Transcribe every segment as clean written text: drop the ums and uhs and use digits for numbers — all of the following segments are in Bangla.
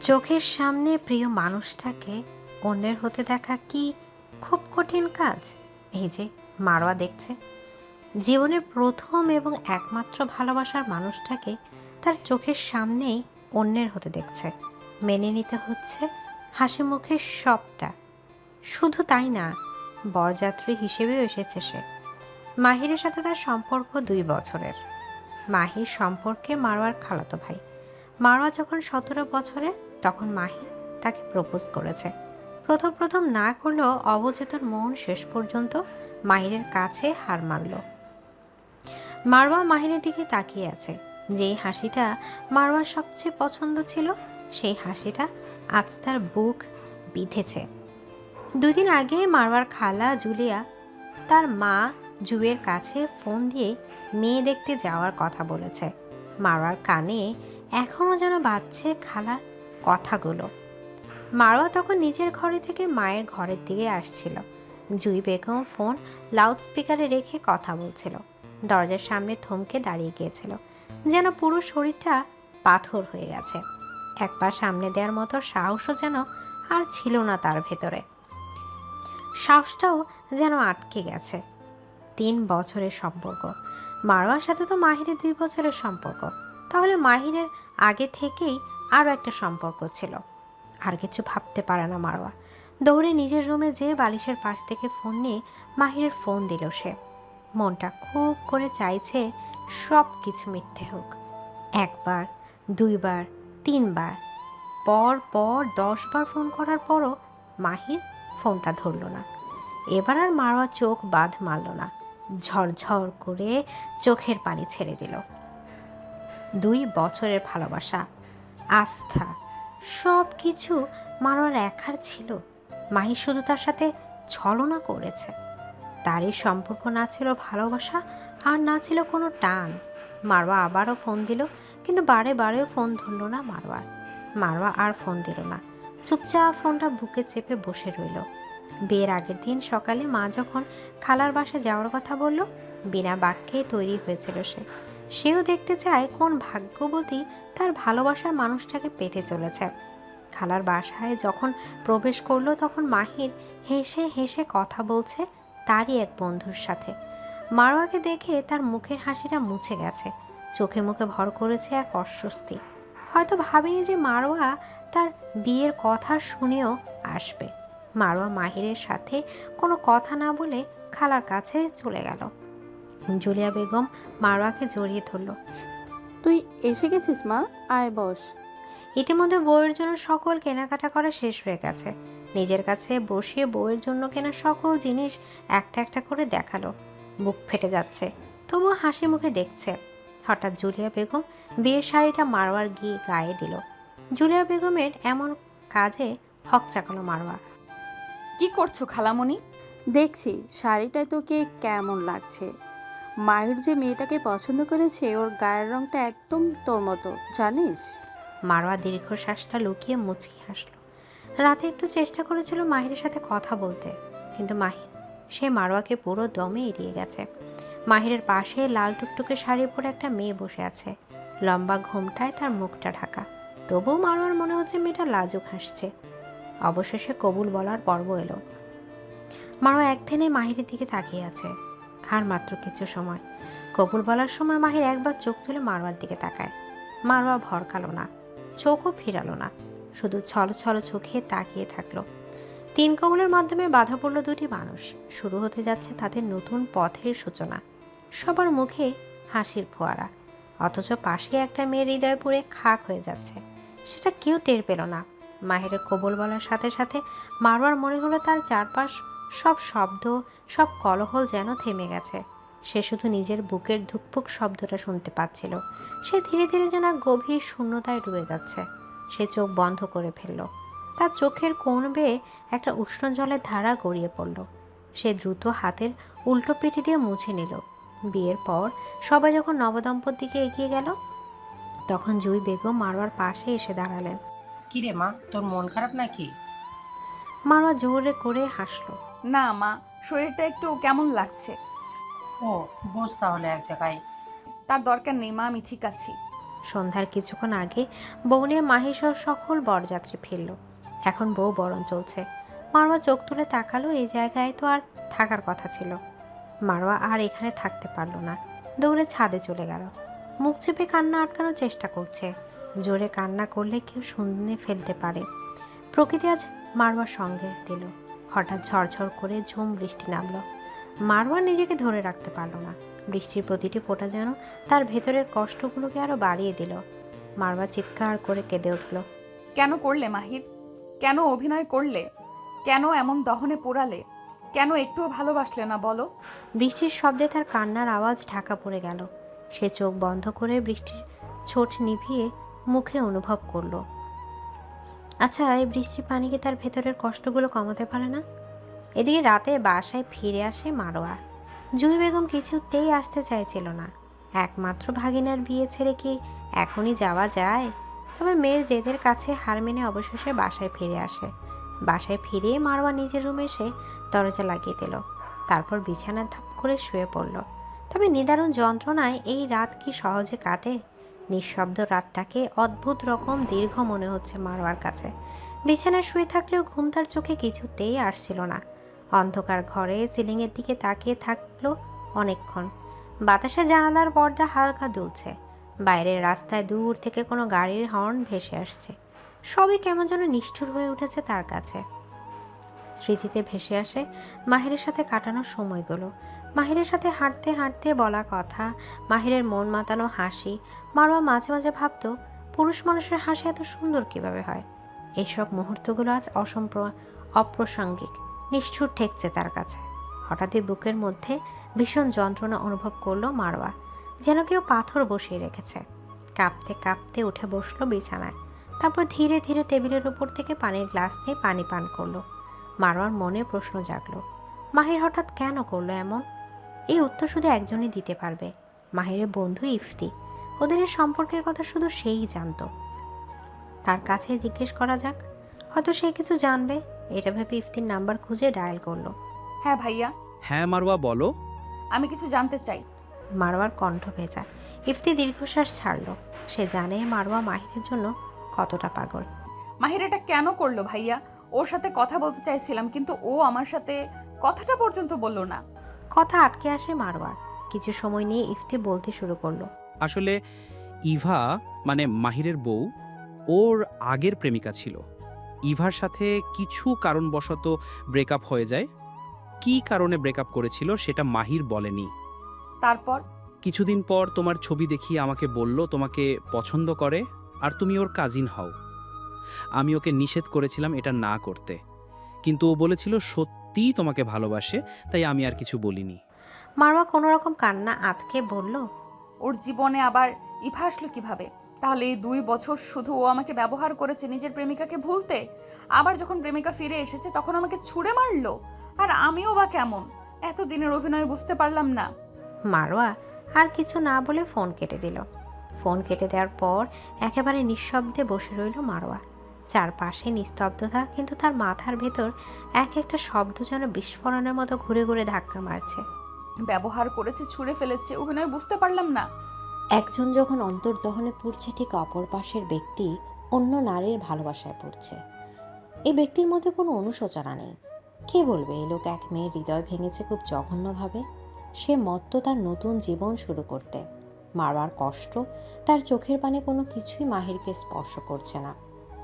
চোখের সামনে প্রিয় মানুষটাকে অন্যের হতে দেখা কি খুব কঠিন কাজ? এই যে মারোয়া দেখছে জীবনের প্রথম এবং একমাত্র ভালোবাসার মানুষটাকে তার চোখের সামনেই অন্যের হতে দেখছে। মেনে নিতে হচ্ছে হাসি মুখে সবটা। শুধু তাই না, বরযাত্রী হিসেবেও এসেছে সে। মাহিরের সাথে তার সম্পর্ক 2 বছরের। মাহির সম্পর্কে মারোয়ার খালাতো ভাই। মারোয়া যখন 17 বছরে, তখন মাহির তাকে প্রপোজ করেছে। প্রথম প্রথম না করলেও অবচেতন মন শেষ পর্যন্ত মাহিরের কাছে হার মানল। মারওয়া মাহিরের দিকে তাকিয়ে আছে। যেই হাসিটা মারওয়ার সবচেয়ে পছন্দ ছিল, সেই হাসিটা আজ তার বুক বিঁধেছে। 2 দিন আগে মারওয়ার খালা জুলিয়া তার মা জুয়ের কাছে ফোন দিয়ে মেয়ে দেখতে যাওয়ার কথা বলেছে। মারওয়ার কানে এখনও যেন বাজছে খালার কথাগুলো। মারওয়া তখন নিজের ঘরে থেকে মায়ের ঘরের দিকে আসছিল। জুই বেগম ফোন লাউড স্পিকারে রেখে কথা বলছিল। দরজার সামনে থমকে দাঁড়িয়ে গিয়েছিল, যেন পুরো শরীরটা পাথর হয়ে গেছে। এক পা সামনে দেওয়ার মতো সাহসও যেন আর ছিল না তার ভেতরে। সাহসটাও যেন আটকে গেছে। 3 বছরের সম্পর্ক। মারওয়ার সাথে তো মাহিরের 2 বছরের সম্পর্ক। তাহলে মাহিরের আগে থেকেই আরও একটা সম্পর্ক ছিল। আর কিছু ভাবতে পারে না মারওয়া। দৌড়ে নিজের রুমে যেয়ে বালিশের পাশ থেকে ফোন নিয়ে মাহিরের ফোন দিল সে। মনটা খুব করে চাইছে সব কিছু মিথ্যে হোক। 1 বার, 2 বার, 3 বার, পর পর 10 বার ফোন করার পরও মাহির ফোনটা ধরল না। এবার আর মারওয়া চোখ বাঁধ মারল না, ঝরঝর করে চোখের পানি ছেড়ে দিল। 2 বছরের ভালোবাসা, আস্থা, সব কিছু মারওয়ার একার ছিল। মাহি শুধু তার সাথে ছলনা করেছে। তারই সম্পর্ক না ছিল ভালোবাসা, আর না ছিল কোনো টান। মারওয়া আবারও ফোন দিল, কিন্তু বারে বারেও ফোন ধরল না মারওয়ার। মারওয়া আর ফোন দিল না, চুপচাপ ফোনটা বুকে চেপে বসে রইল। বিয়ের আগের দিন সকালে মা যখন খালার বাসায় যাওয়ার কথা বলল, বিনা বাক্যে তৈরি হয়েছিল সে। সেও দেখতে চায় কোন ভাগ্যবতী তার ভালোবাসার মানুষটাকে পেতে চলেছে। খালার বাসায় যখন প্রবেশ করলো, তখন মাহির হেসে হেসে কথা বলছে তারই এক বন্ধুর সাথে। মারওয়াকে দেখে তার মুখের হাসিটা মুছে গেছে, চোখে মুখে ভর করেছে এক অস্বস্তি। হয়তো ভাবেনি যে মারওয়া তার বিয়ের কথা শুনেও আসবে। মারওয়া মাহিরের সাথে কোনো কথা না বলে খালার কাছে চলে গেল। জুলিয়া বেগম মারওয়াকে জড়িয়ে ধরল। তুই এসে গেছিস মা, আয় বস। ইতিমধ্যে বউয়ের জন্য সকল কেনাকাটা করা শেষ হয়ে গেছে। নিজের কাছে বসিয়ে বউয়ের জন্য কেনা সকল জিনিস একটা একটা করে দেখালো। বুক ফেটে যাচ্ছে, তবুও হাসি মুখে দেখছে। হঠাৎ জুলিয়া বেগম বিয়ের শাড়িটা মারওয়ার গিয়ে গায়ে দিল। জুলিয়া বেগমের এমন কাজে হকচাকালো মারওয়া। কি করছো খালামণি? দেখছি শাড়িটায় তোকে কেমন লাগছে। মাহির যে মেয়েটাকে পছন্দ করেছে, ওর গায়ের রংটা একদম তোর মতো, জানিস? মারওয়া দীর্ঘশ্বাসটা লুকিয়ে মুচকি হাসল। রাতে একটু চেষ্টা করেছিল মাহিরের সাথে কথা বলতে, কিন্তু মাহির সে মারওয়াকে পুরো দমে এড়িয়ে গেছে। মাহিরের পাশে লাল টুকটুকে শাড়ি পরে একটা মেয়ে বসে আছে। লম্বা ঘোমটায় তার মুখটা ঢাকা। তবুও মারওয়ার মনে হচ্ছে মেয়েটা লাজুক হাসছে। অবশেষে কবুল বলার পর্ব এলো। মারওয়া একদিনে মাহিরের দিকে তাকিয়ে আছে। আর মাত্র কিছু সময়। কবুল বলার সময় মাহির একবার চোখ তুলে মারওয়ার দিকে তাকায়। মারওয়া ভরকালো না, চোখও ফিরালো না, শুধু ছল ছল চোখে তাকিয়ে থাকলো। 3 কবুলের মাধ্যমে বাধা পড়ল 2টি মানুষ। শুরু হতে যাচ্ছে তাদের নতুন পথের সূচনা। সবার মুখে হাসির ফোয়ারা, অথচ পাশে একটা মেয়ের হৃদয় পুড়ে খাক হয়ে যাচ্ছে। সেটা কেউ টের পেল না। মাহিরের কবুল বলার সাথে সাথে মারওয়ার মনে হলো তার চারপাশ সব শব্দ, সব কলহল যেন থেমে গেছে। সে শুধু নিজের বুকের ধুকপুক শব্দটা শুনতে পাচ্ছিল। সে ধীরে ধীরে যেন গভীর শূন্যতায় ডুবে যাচ্ছে। সে চোখ বন্ধ করে ফেলল। তার চোখের কোণ বেয়ে একটা উষ্ণ জলের ধারা গড়িয়ে পড়ল। সে দ্রুত হাতের উল্টো পিঠে দিয়ে মুছে নিল। বিয়ের পর সবাই যখন নবদম্পতির দিকে এগিয়ে গেল, তখন জুই বেগম মারওয়ার পাশে এসে দাঁড়ালেন। কিরে মা, তোর মন খারাপ নাকি? মারওয়া জোরে করে হাসল। না মা, শরীরটা একটু কেমন লাগছে। ও, বস তাহলে এক জায়গায়। তার দরকার নেই মা, আমি ঠিক আছি। সন্ধ্যার কিছুক্ষণ আগে বউ নিয়ে মাহিসহ সকল বরযাত্রী ফিরল। এখন বউ বরণ চলছে। মারওয়া চোখ তুলে তাকালো, এই জায়গায় তো আর থাকার কথা ছিল। মারওয়া আর এখানে থাকতে পারল না, দৌড়ে ছাদে চলে গেল। মুখ চেপে কান্না আটকানোর চেষ্টা করছে। জোরে কান্না করলে কেউ শুনে ফেলতে পারে। প্রকৃতি আজ মারওয়ার সঙ্গে দিল। হঠাৎ ঝরঝর করে ঝুম বৃষ্টি নামলো। মারওয়া নিজেকে ধরে রাখতে পারল না। বৃষ্টির প্রতিটি ফোঁটা যেন তার ভেতরের কষ্টগুলোকে আরো বাড়িয়ে দিল। মারওয়া চিৎকার করে কেঁদে উঠল। কেন করলে মাহির? কেন অভিনয় করলে? কেন এমন দহনে পোড়ালে? কেন একটুও ভালোবাসলে না বলো? বৃষ্টির শব্দে তার কান্নার আওয়াজ ঢাকা পড়ে গেল। সে চোখ বন্ধ করে বৃষ্টির ছোট নিভিয়ে মুখে অনুভব করলো। আচ্ছা, এই বৃষ্টির পানি কি তার ভেতরের কষ্টগুলো কমাতে পারে না? এদিকে রাতে বাসায় ফিরে আসে মারওয়া। জুহি বেগম কিছুতেই আসতে চাইছিল না। একমাত্র ভাগিনার বিয়ে ছেড়ে কি এখনই যাওয়া যায়? তবে মেয়ের জেদের কাছে হার মেনে অবশেষে বাসায় ফিরে আসে। বাসায় ফিরে মারওয়া নিজের রুমে এসে দরজা লাগিয়ে দিল। তারপর বিছানায় ধপ করে শুয়ে পড়ল। তবে নিদারুণ যন্ত্রণায় এই রাত কি সহজে কাটে? নিঃশব্দ রাতটাকে অদ্ভুত রকম দীর্ঘ মনে হচ্ছে মারওয়ার কাছে। বিছানায় শুয়ে থাকলেও ঘুম তার চোখে কিছুতেই আসছিল না। অন্ধকার ঘরে সিলিংয়ের দিকে তাকিয়ে থাকলো অনেকক্ষণ। বাতাসে জানালার পর্দা হালকা দুলছে। বাইরের রাস্তায় দূর থেকে কোনো গাড়ির হর্ন ভেসে আসছে। সবই কেমন যেন নিষ্ঠুর হয়ে উঠেছে তার কাছে। স্মৃতিতে ভেসে আসে মাহিরের সাথে কাটানোর সময়গুলো। মাহিরের সাথে হাঁটতে হাঁটতে বলা কথা, মাহিরের মন মাতানো হাসি। মারওয়া মাঝে মাঝে ভাবতো, পুরুষ মানুষের হাসি এত সুন্দর কিভাবে হয়। এইসব মুহূর্তগুলো আজ অপ্রাসঙ্গিক, নিষ্ঠুর ঠেকছে তার কাছে। হঠাৎই বুকের মধ্যে ভীষণ যন্ত্রণা অনুভব করলো মারওয়া, যেন কেউ পাথর বসিয়ে রেখেছে। কাঁপতে কাঁপতে উঠে বসলো বিছানায়। তারপর ধীরে ধীরে টেবিলের উপর থেকে পানির গ্লাস নিয়ে পানি পান করলো। মারওয়ার মনে প্রশ্ন জাগলো, মাহির হঠাৎ কেন করলো এমন? এই উত্তর শুধু একজনই দিতে পারবে, মাহিরের বন্ধু ইফতি। ওদের এই সম্পর্কের কথা শুধু সেই জানতো। তার কাছে জিজ্ঞেস করা যাক, হয়তো সে কিছু জানবে। এটা ভেবে ইফতির নাম্বার খুঁজে ডায়াল করলো। হ্যাঁ ভাইয়া, হ্যাঁ মারওয়া, বলো। আমি কিছু জানতে চাই। মারওয়ার কণ্ঠ ভেজা। ইফতি দীর্ঘশ্বাস ছাড়লো। সে জানে মারওয়া মাহিরের জন্য কতটা পাগল। মাহির এটা কেন করলো ভাইয়া? ওর সাথে কথা বলতে চাইছিলাম, কিন্তু ও আমার সাথে কথাটা পর্যন্ত বললো না। কথা আটকে আসে মারওয়ার। কিছু সময় নিয়ে ইফতি বলতে শুরু করলো। আসলে ইভা, মানে মাহিরের বউ, ওর আগের প্রেমিকা ছিল। ইভার সাথে কিছু কারণবশত ব্রেকআপ হয়ে যায়। কী কারণে ব্রেকআপ করেছিল সেটা মাহির বলেনি। তারপর? কিছুদিন পর তোমার ছবি দেখিয়ে আমাকে বলল তোমাকে পছন্দ করে আর তুমি ওর কাজিন হও। আমি ওকে নিষেধ করেছিলাম এটা না করতে, কিন্তু ও বলেছিল সত্যিই তোমাকে ভালোবাসে, তাই আমি আর কিছু বলিনি। মারওয়া কোনো রকম কান্না আটকে বলল, ওর জীবনে আবার ইভা আসলো কিভাবে? তাহলে এই 2 বছর শুধু ও আমাকে ব্যবহার করেছে নিজের প্রেমিকাকে ভুলতে। আবার যখন প্রেমিকা ফিরে এসেছে তখন আমাকে ছুঁড়ে মারলো। আর আমিও বা কেমন? এতদিনের অভিনয় বুঝতে পারলাম না। মারওয়া আর কিছু না বলে ফোন কেটে দিল। ফোন কেটে দেওয়ার পর একেবারে নিঃশব্দে বসে রইল মারওয়া। চারপাশে নিস্তব্ধতা, কিন্তু তার মাথার ভেতর এক একটা শব্দ যেন বিস্ফোরণের মতো ঘুরে ঘুরে ধাক্কা মারছে। ব্যবহার করেছে, ছুঁড়ে ফেলেছে, অভিনয় বুঝতে পারলাম না। একজন যখন অন্তর্দহনে পড়ছে, ঠিক অপর পাশের ব্যক্তি অন্য নারীর ভালোবাসায় পড়ছে। এই ব্যক্তির মধ্যে কোনো অনুশোচনা নেই। কে বলবে এই লোক এক মেয়ের হৃদয় ভেঙেছে খুব জঘন্যভাবে? সে মত্ত তার নতুন জীবন শুরু করতে। মারওয়ার কষ্ট, তার চোখের পানে কোনো কিছুই মাহিরকে স্পর্শ করছে না।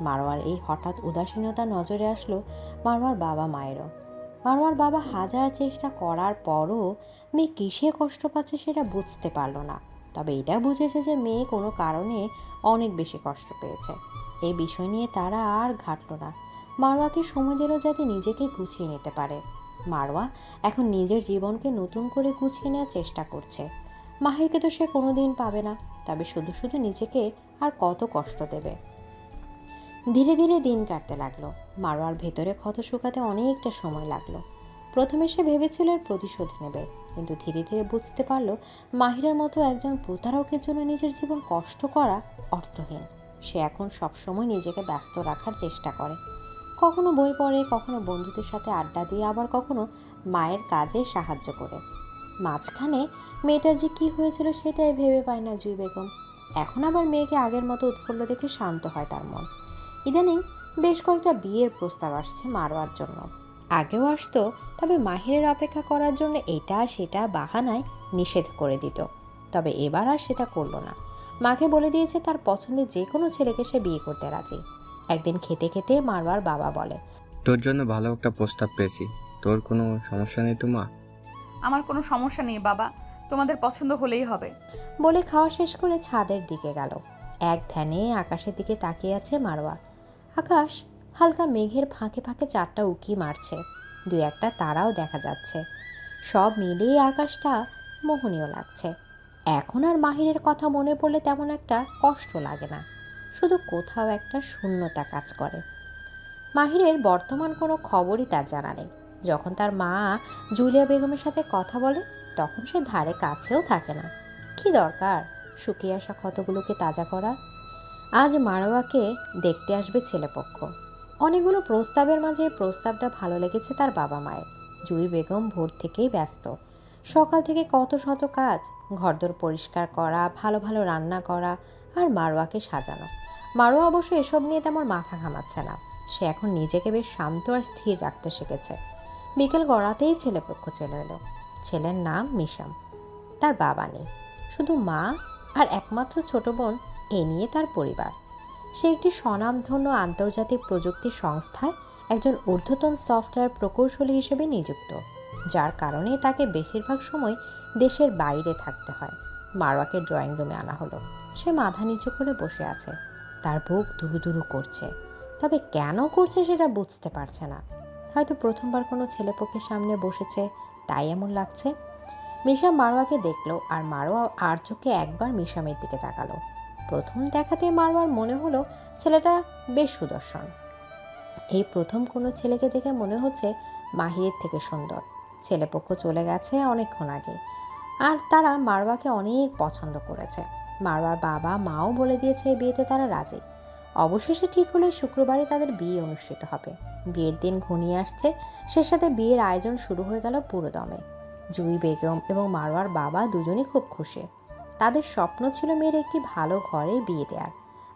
মারওয়ার এই হঠাৎ উদাসীনতা নজরে আসলো মারওয়ার বাবা মায়েরও। মারওয়ার বাবা হাজার চেষ্টা করার পরও মেয়ে কিসে কষ্ট পাচ্ছে সেটা বুঝতে পারল না। তবে এটা বুঝেছে যে মেয়ে কোনো কারণে অনেক বেশি কষ্ট পেয়েছে। এই বিষয় নিয়ে তারা আর ঘাটল না। মারওয়াকে সময় দিল যাতে নিজেকে গুছিয়ে নিতে পারে। মারওয়া এখন নিজের জীবনকে নতুন করে গুছিয়ে নেওয়ার চেষ্টা করছে। মাহিরকে তো সে কোনোদিন পাবে না, তবে শুধু শুধু নিজেকে আর কত কষ্ট দেবে। ধীরে ধীরে দিন কাটতে লাগলো। মারওয়ার ভেতরে ক্ষত শুকাতে অনেকটা সময় লাগলো। প্রথমে সে ভেবেছিল এর প্রতিশোধ নেবে, কিন্তু ধীরে ধীরে বুঝতে পারল মাহিরের মতো একজন প্রতারকের জন্য নিজের জীবন কষ্ট করা অর্থহীন। সে এখন সবসময় নিজেকে ব্যস্ত রাখার চেষ্টা করে। কখনো বই পড়ে, কখনো বন্ধুদের সাথে আড্ডা দিয়ে, আবার কখনো মায়ের কাজে সাহায্য করে। মাঝখানে মেয়েটার যে কী হয়েছিল সেটাই ভেবে পায় না জুই বেগম। এখন আবার মেয়েকে আগের মতো উৎফুল্ল দেখে শান্ত হয় তার মন। ইদানিং বেশ কয়েকটা বিয়ের প্রস্তাব আসছে মারোয়ার জন্য। আগেও আসতো, তবে মাহিরের অপেক্ষা করার জন্য এটা সেটা বাহানায় নিষেধ করে দিত। তবে এবার আর সেটা করলো না। মাকে বলে দিয়েছে তার পছন্দের যে কোনো ছেলেকে সে বিয়ে করতে রাজি। একদিন খেতে খেতে মারোয়ার বাবা বলে, তোর জন্য ভালো একটা প্রস্তাব পেয়েছি, তোর কোনো সমস্যা নেই তো মা? আমার কোনো সমস্যা নেই বাবা, তোমাদের পছন্দ হলেই হবে। বলে খাওয়া শেষ করে ছাদের দিকে গেল। এক ধ্যানে আকাশের দিকে তাকিয়ে আছে মারোয়া। আকাশ হালকা মেঘের ফাঁকে ফাঁকে চারটা উকি মারছে, দুই একটা তারাও দেখা যাচ্ছে। সব মিলিয়ে আকাশটা মোহনীয় লাগছে। এখন আর মাহিরের কথা মনে পড়লে তেমন একটা কষ্ট লাগে না, শুধু কোথাও একটা শূন্যতা কাজ করে। মাহিরের বর্তমান কোনো খবরই তার জানা নেই। যখন তার মা জুলিয়া বেগমের সাথে কথা বলে তখন সে ধারে কাছেও থাকে না। কি দরকার শুকিয়ে আসা ক্ষতগুলোকে তাজা করার? আজ মারোয়াকে দেখতে আসবে ছেলেপক্ষ। অনেকগুলো প্রস্তাবের মাঝে এই প্রস্তাবটা ভালো লেগেছে তার বাবা মায়ের। জুই বেগম ভোর থেকেই ব্যস্ত। সকাল থেকে কত শত কাজ, ঘরদোর পরিষ্কার করা, ভালো ভালো রান্না করা, আর মারোয়াকে সাজানো। মারোয়া অবশ্য এসব নিয়ে তেমন মাথা ঘামাচ্ছে না। সে এখন নিজেকে বেশ শান্ত আর স্থির রাখতে শিখেছে। বিকেল গড়াতেই ছেলেপক্ষ চলে এলো। ছেলের নাম মিশাম। তার বাবা নেই, শুধু মা আর একমাত্র ছোট বোন। এ নিয়ে তার পরিবার। সে একটি স্বনামধন্য আন্তর্জাতিক প্রযুক্তি সংস্থায় একজন ঊর্ধ্বতন সফটওয়্যার প্রকৌশলী হিসেবে নিযুক্ত, যার কারণে তাকে বেশিরভাগ সময় দেশের বাইরে থাকতে হয়। মারোয়াকে ড্রয়িং রুমে আনা হলো। সে মাথা নিচু করে বসে আছে। তার বুক দুরু দুরু করছে, তবে কেন করছে সেটা বুঝতে পারছে না। হয়তো প্রথমবার কোনো ছেলেপক্ষের সামনে বসেছে, তাই এমন লাগছে। মিশাম মারোয়াকে দেখলো, আর মারোয়া আর চোখে একবার মিশামের দিকে তাকালো। প্রথম দেখাতে মারোয়ার মনে হলো ছেলেটা বেশ সুদর্শন। এই প্রথম কোনো ছেলেকে দেখে মনে হচ্ছে মাহিরের থেকে সুন্দর। ছেলেপক্ষ চলে গেছে অনেকক্ষণ আগে, আর তারা মারোয়াকে অনেক পছন্দ করেছে। মারোয়ার বাবা মাও বলে দিয়েছে এই বিয়েতে তারা রাজি। অবশেষে ঠিক হলে শুক্রবারে তাদের বিয়ে অনুষ্ঠিত হবে। বিয়ের দিন ঘনিয়ে আসছে, সে সাথে বিয়ের আয়োজন শুরু হয়ে গেল পুরো দমে। জুই বেগম এবং মারোয়ার বাবা দুজনই খুব খুশি। তাদের স্বপ্ন ছিল মেয়ের একটি ভালো ঘরে বিয়ে দেওয়ার,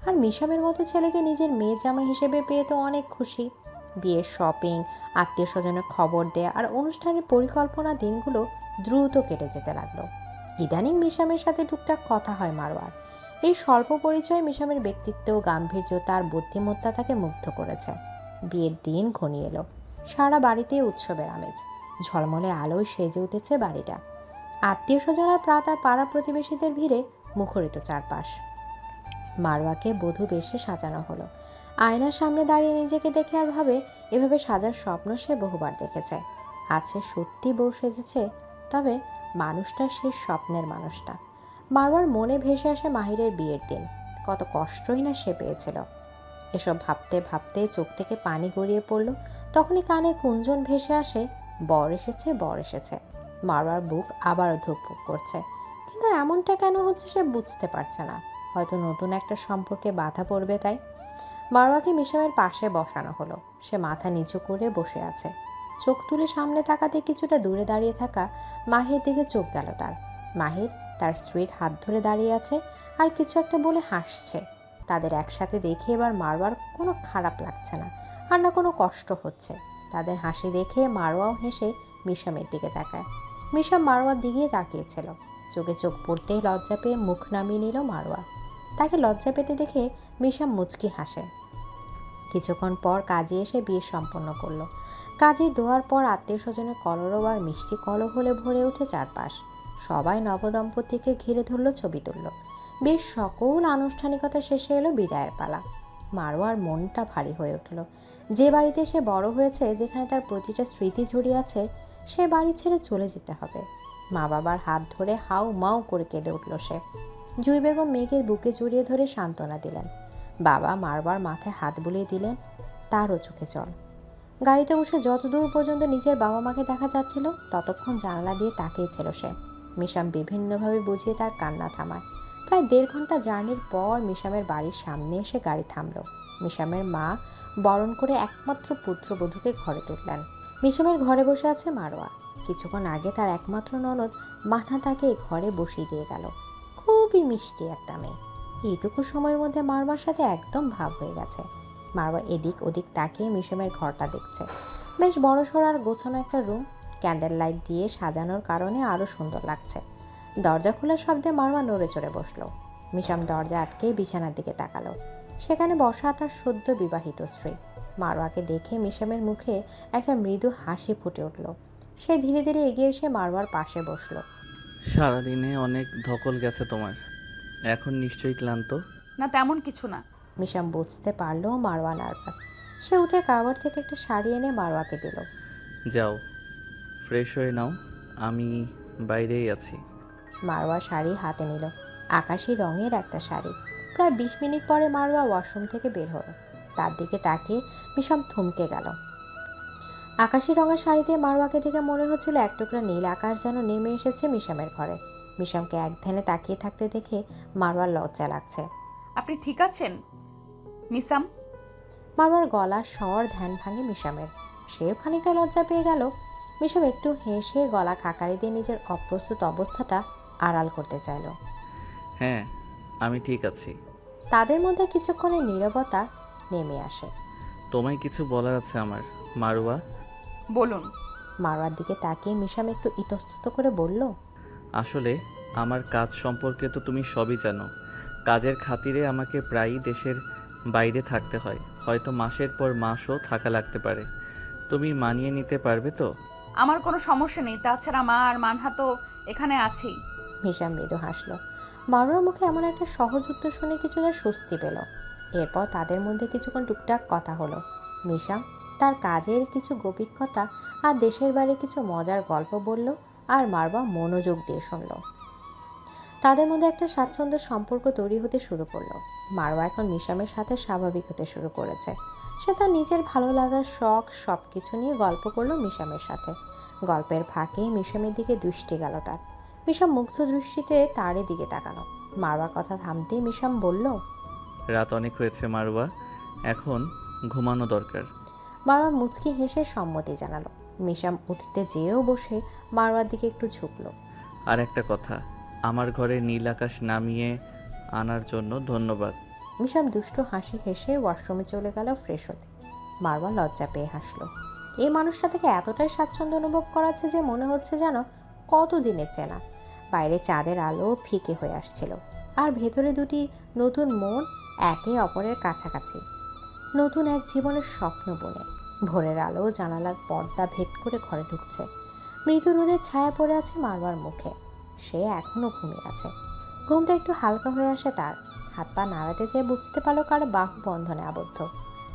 আর মিশামের মতো ছেলেকে নিজের মেয়ে জামাই হিসেবে পেয়ে তো অনেক খুশি। বিয়ের শপিং, আত্মীয় স্বজনের খবর দেয়া আর অনুষ্ঠানের পরিকল্পনা দিনগুলো দ্রুত কেটে যেতে লাগলো। ইদানিং মিশামের সাথে টুকটাক কথা হয় মারোয়ার। এই স্বল্প পরিচয়ে মিশামের ব্যক্তিত্ব, গাম্ভীর্যতা আর বুদ্ধিমত্তা তাকে মুগ্ধ করেছে। বিয়ের দিন ঘনিয়ে এলো। সারা বাড়িতেই উৎসবের আমেজ। ঝলমলে আলোয় সেজে উঠেছে বাড়িটা। আত্মীয় স্বজন আর পাড়া প্রতিবেশীদের ভিড়ে মুখরিত চারপাশ। মারোয়াকে বধূ বেশে সাজানো হলো। আয়নার সামনে দাঁড়িয়ে নিজেকে দেখে আর ভাবে এভাবে সাজার স্বপ্ন সে বহুবার দেখেছে। আজ সে সত্যি বউ সেজেছে, তবে মানুষটা সে স্বপ্নের মানুষটা। মারোয়ার মনে ভেসে আসে মাহিরের বিয়ের দিন, কত কষ্টই না সে পেয়েছিল। এসব ভাবতে ভাবতে চোখ থেকে পানি গড়িয়ে পড়ল। তখনই কানে কুঞ্জন ভেসে আসে, বর এসেছে, বর এসেছে। মারোয়ার বুক আবারও ধুকপুক করছে, কিন্তু এমনটা কেন হচ্ছে সে বুঝতে পারছে না। হয়তো নতুন একটা সম্পর্কে বাধা পড়বে তাই। মারোয়াকে মিশামের পাশে বসানো হলো। সে মাথা নিচু করে বসে আছে। চোখ তুলে সামনে তাকাতে কিছুটা দূরে দাঁড়িয়ে থাকা মাহির দিকে চোখ গেল তার। মাহির তার স্ত্রীর হাত ধরে দাঁড়িয়ে আছে আর কিছু একটা বলে হাসছে। তাদের একসাথে দেখে এবার মারোয়ার কোনো খারাপ লাগছে না, আর না কোনো কষ্ট হচ্ছে। তাদের হাসি দেখে মারোয়াও হেসে মিশামের দিকে তাকায়। মিশাম মারোয়ার দিকে তাকিয়েছিল। চোখে চোখ পড়তেই লজ্জা পেয়ে মুখ নামিয়ে নিল মারোয়া। তাকে লজ্জা পেতে দেখে মিশাম মুচকি হাসে। কিছুক্ষণ পর কাজী এসে বিয়ে সম্পন্ন করলো। কাজী দোয়ার পর আত্মীয় স্বজনের কলরব আর মিষ্টি কলহলে ভরে ওঠে চারপাশ। সবাই নবদম্পতিকে ঘিরে ধরলো, ছবি তুলল। বেশ সকল আনুষ্ঠানিকতা শেষে এলো বিদায়ের পালা। মারোয়ার মনটা ভারী হয়ে উঠল। যে বাড়িতে সে বড় হয়েছে, যেখানে তার প্রতিটা স্মৃতি জড়িয়ে আছে, সে বাড়ি ছেড়ে চলে যেতে হবে। মা বাবার হাত ধরে হাউ মাউ করে কেঁদে উঠল সে। জুই বেগম মেয়েকে বুকে জড়িয়ে ধরে সান্ত্বনা দিলেন। বাবা মারবার মাথায় হাত বুলিয়ে দিলেন। তারও চোখে জল। গাড়িতে বসে যতদূর পর্যন্ত নিজের বাবা মাকে দেখা যাচ্ছিল ততক্ষণ জানালা দিয়ে তাকিয়েছিল সে। মিশাম বিভিন্নভাবে বুঝিয়ে তার কান্না থামায়। প্রায় 1.5 ঘন্টা জার্নির পর মিশামের বাড়ির সামনে এসে গাড়ি থামল। মিশামের মা বরণ করে একমাত্র পুত্রবধূকে ঘরে তুললেন। মিশামের ঘরে বসে আছে মারোয়া। কিছুক্ষণ আগে তার একমাত্র ননদ মাহনা তাকে ঘরে বসিয়ে দিয়ে গেল। খুবই মিষ্টি একটা মেয়ে। এইটুকু সময়ের মধ্যে মারবার সাথে একদম ভাব হয়ে গেছে। মারবা এদিক ওদিক তাকিয়ে মিশমের ঘরটা দেখছে। বেশ বড়সড় আর গোছানো একটা রুম, ক্যান্ডেল লাইট দিয়ে সাজানোর কারণে আরও সুন্দর লাগছে। দরজা খোলার শব্দে মারবা নড়ে চড়ে বসলো। মিশাম দরজা আটকে বিছানার দিকে তাকালো। সেখানে বসা তার সদ্য বিবাহিত স্ত্রী। মারওয়াকে দেখে মিশামের মুখে একটা মৃদু হাসি ফুটে উঠল। সে ধীরে ধীরে এগিয়ে এসে মারওয়ার পাশে বসলো। সারাদিনে অনেক ধকল গেছে তোমার, এখন নিশ্চয়ই ক্লান্ত। না, তেমন কিছু না। মিশাম বুঝতে পারলো মারওয়া নার্ভাস। সে উঠে কাবার থেকে একটা শাড়ি এনে মারওয়াকে দিল। যাও ফ্রেশ হয়ে নাও, আমি বাইরেই আছি। মারওয়া শাড়ি হাতে নিল, আকাশি রঙের একটা শাড়ি। প্রায় 20 মিনিট পরে মারওয়া ওয়াশরুম থেকে বের হলো। তার দিকে তাকিয়ে মিশাম থমকে গেল। আকাশি রঙের শাড়িতে মারওয়াকে দেখে মনে হচ্ছিল এক টুকরা নীল আকাশ যেন নেমে এসেছে মিশামের ঘরে। মিশামকে এক ধ্যানে তাকিয়ে থাকতে দেখে মারওয়ার লজ্জা লাগছে। আপনি ঠিক আছেন মিসাম? মারওয়ার গলার স্বর ধ্যান ভাঙে মিশামের। সেও খানিকটা লজ্জা পেয়ে গেল। মিশাম একটু হেসে গলা খাকারি দিয়ে নিজের অপ্রস্তুত অবস্থাটা আড়াল করতে চাইল। হ্যাঁ, আমি ঠিক আছি। তাদের মধ্যে কিছুক্ষণের নীরবতা নেমে আসে। তোমায় কিছু বলার আছে আমার, মারুয়া। বলুন। মারওয়ার দিকে তাকিয়ে মিশাম একটু ইতস্তত করে বলল, আসলে আমার কাজ সম্পর্কে তো তুমি সবই জানো। কাজের খাতিরে আমাকে প্রায়ই দেশের বাইরে থাকতে হয়, হয়তো মাসের পর মাসও থাকা লাগতে পারে। তুমি মানিয়ে নিতে পারবে তো? আমার কোনো সমস্যা নেই, তাছাড়া মা আর মানহা তো এখানে আছেই। মিশাম মৃদু হাসল। মারওয়ার মুখে এমন একটা সহজ উত্তর শুনে কিছুটা স্বস্তি পেল। এরপর তাদের মধ্যে কিছুক্ষণ টুকটাক কথা হলো। মিশাম তার কাজের কিছু গভীর কথা আর দেশের বাইরে কিছু মজার গল্প বলল, আর মারওয়া মনোযোগ দিয়ে শুনল। তাদের মধ্যে একটা স্বাচ্ছন্দ্য সম্পর্ক তৈরি হতে শুরু করলো। মারওয়া এখন মিশামের সাথে স্বাভাবিক হতে শুরু করেছে। সে তার নিজের ভালো লাগার শখ সব কিছু নিয়ে গল্প করলো মিশামের সাথে। গল্পের ফাঁকে মিশামের দিকে দৃষ্টি গেল তার। মিশাম মুগ্ধ দৃষ্টিতে তারই দিকে তাকানো। মারওয়ার কথা থামতেই মিশাম বলল, রাত অনেক হয়েছে মারুয়া, এখন ঘুমানো দরকার। মারওয়া মুচকি হেসে সম্মতি জানালো। মিশাম উঠতে যেয়েও বসে মারওয়ার দিকে একটু ঝুঁকলো। আর একটা কথা, আমার ঘরে নীল আকাশ নামিয়ে আনার জন্য ধন্যবাদ। মিশাম দুষ্টু হাসি হেসে ওয়াশরুমে চলে গেল ফ্রেশ হতে। মারওয়া লজ্জা পেয়ে হাসলো। এই মানুষটা থেকে এতটাই স্বাচ্ছন্দ্য অনুভব করাচ্ছে যে মনে হচ্ছে যেন কতদিনের চেনা। বাইরে চাঁদের আলো ফিকে হয়ে আসছিল, আর ভেতরে দুটি নতুন মন একে অপরের কাছাকাছি। নতুন এক জীবনের স্বপ্ন বনে ভোরের আলো জানালার পর্দা ভেদ করে ঘরে ঢুকছে। মৃদু রোদের ছায়া পড়ে আছে মারওয়ার মুখে। সে এখনো ঘুমিয়ে আছে। ঘুমটা একটু হালকা হয়ে আসে তার। হাত পা নাড়াতে যেয়ে বুঝতে পারলো কারো বাহু বন্ধনে আবদ্ধ।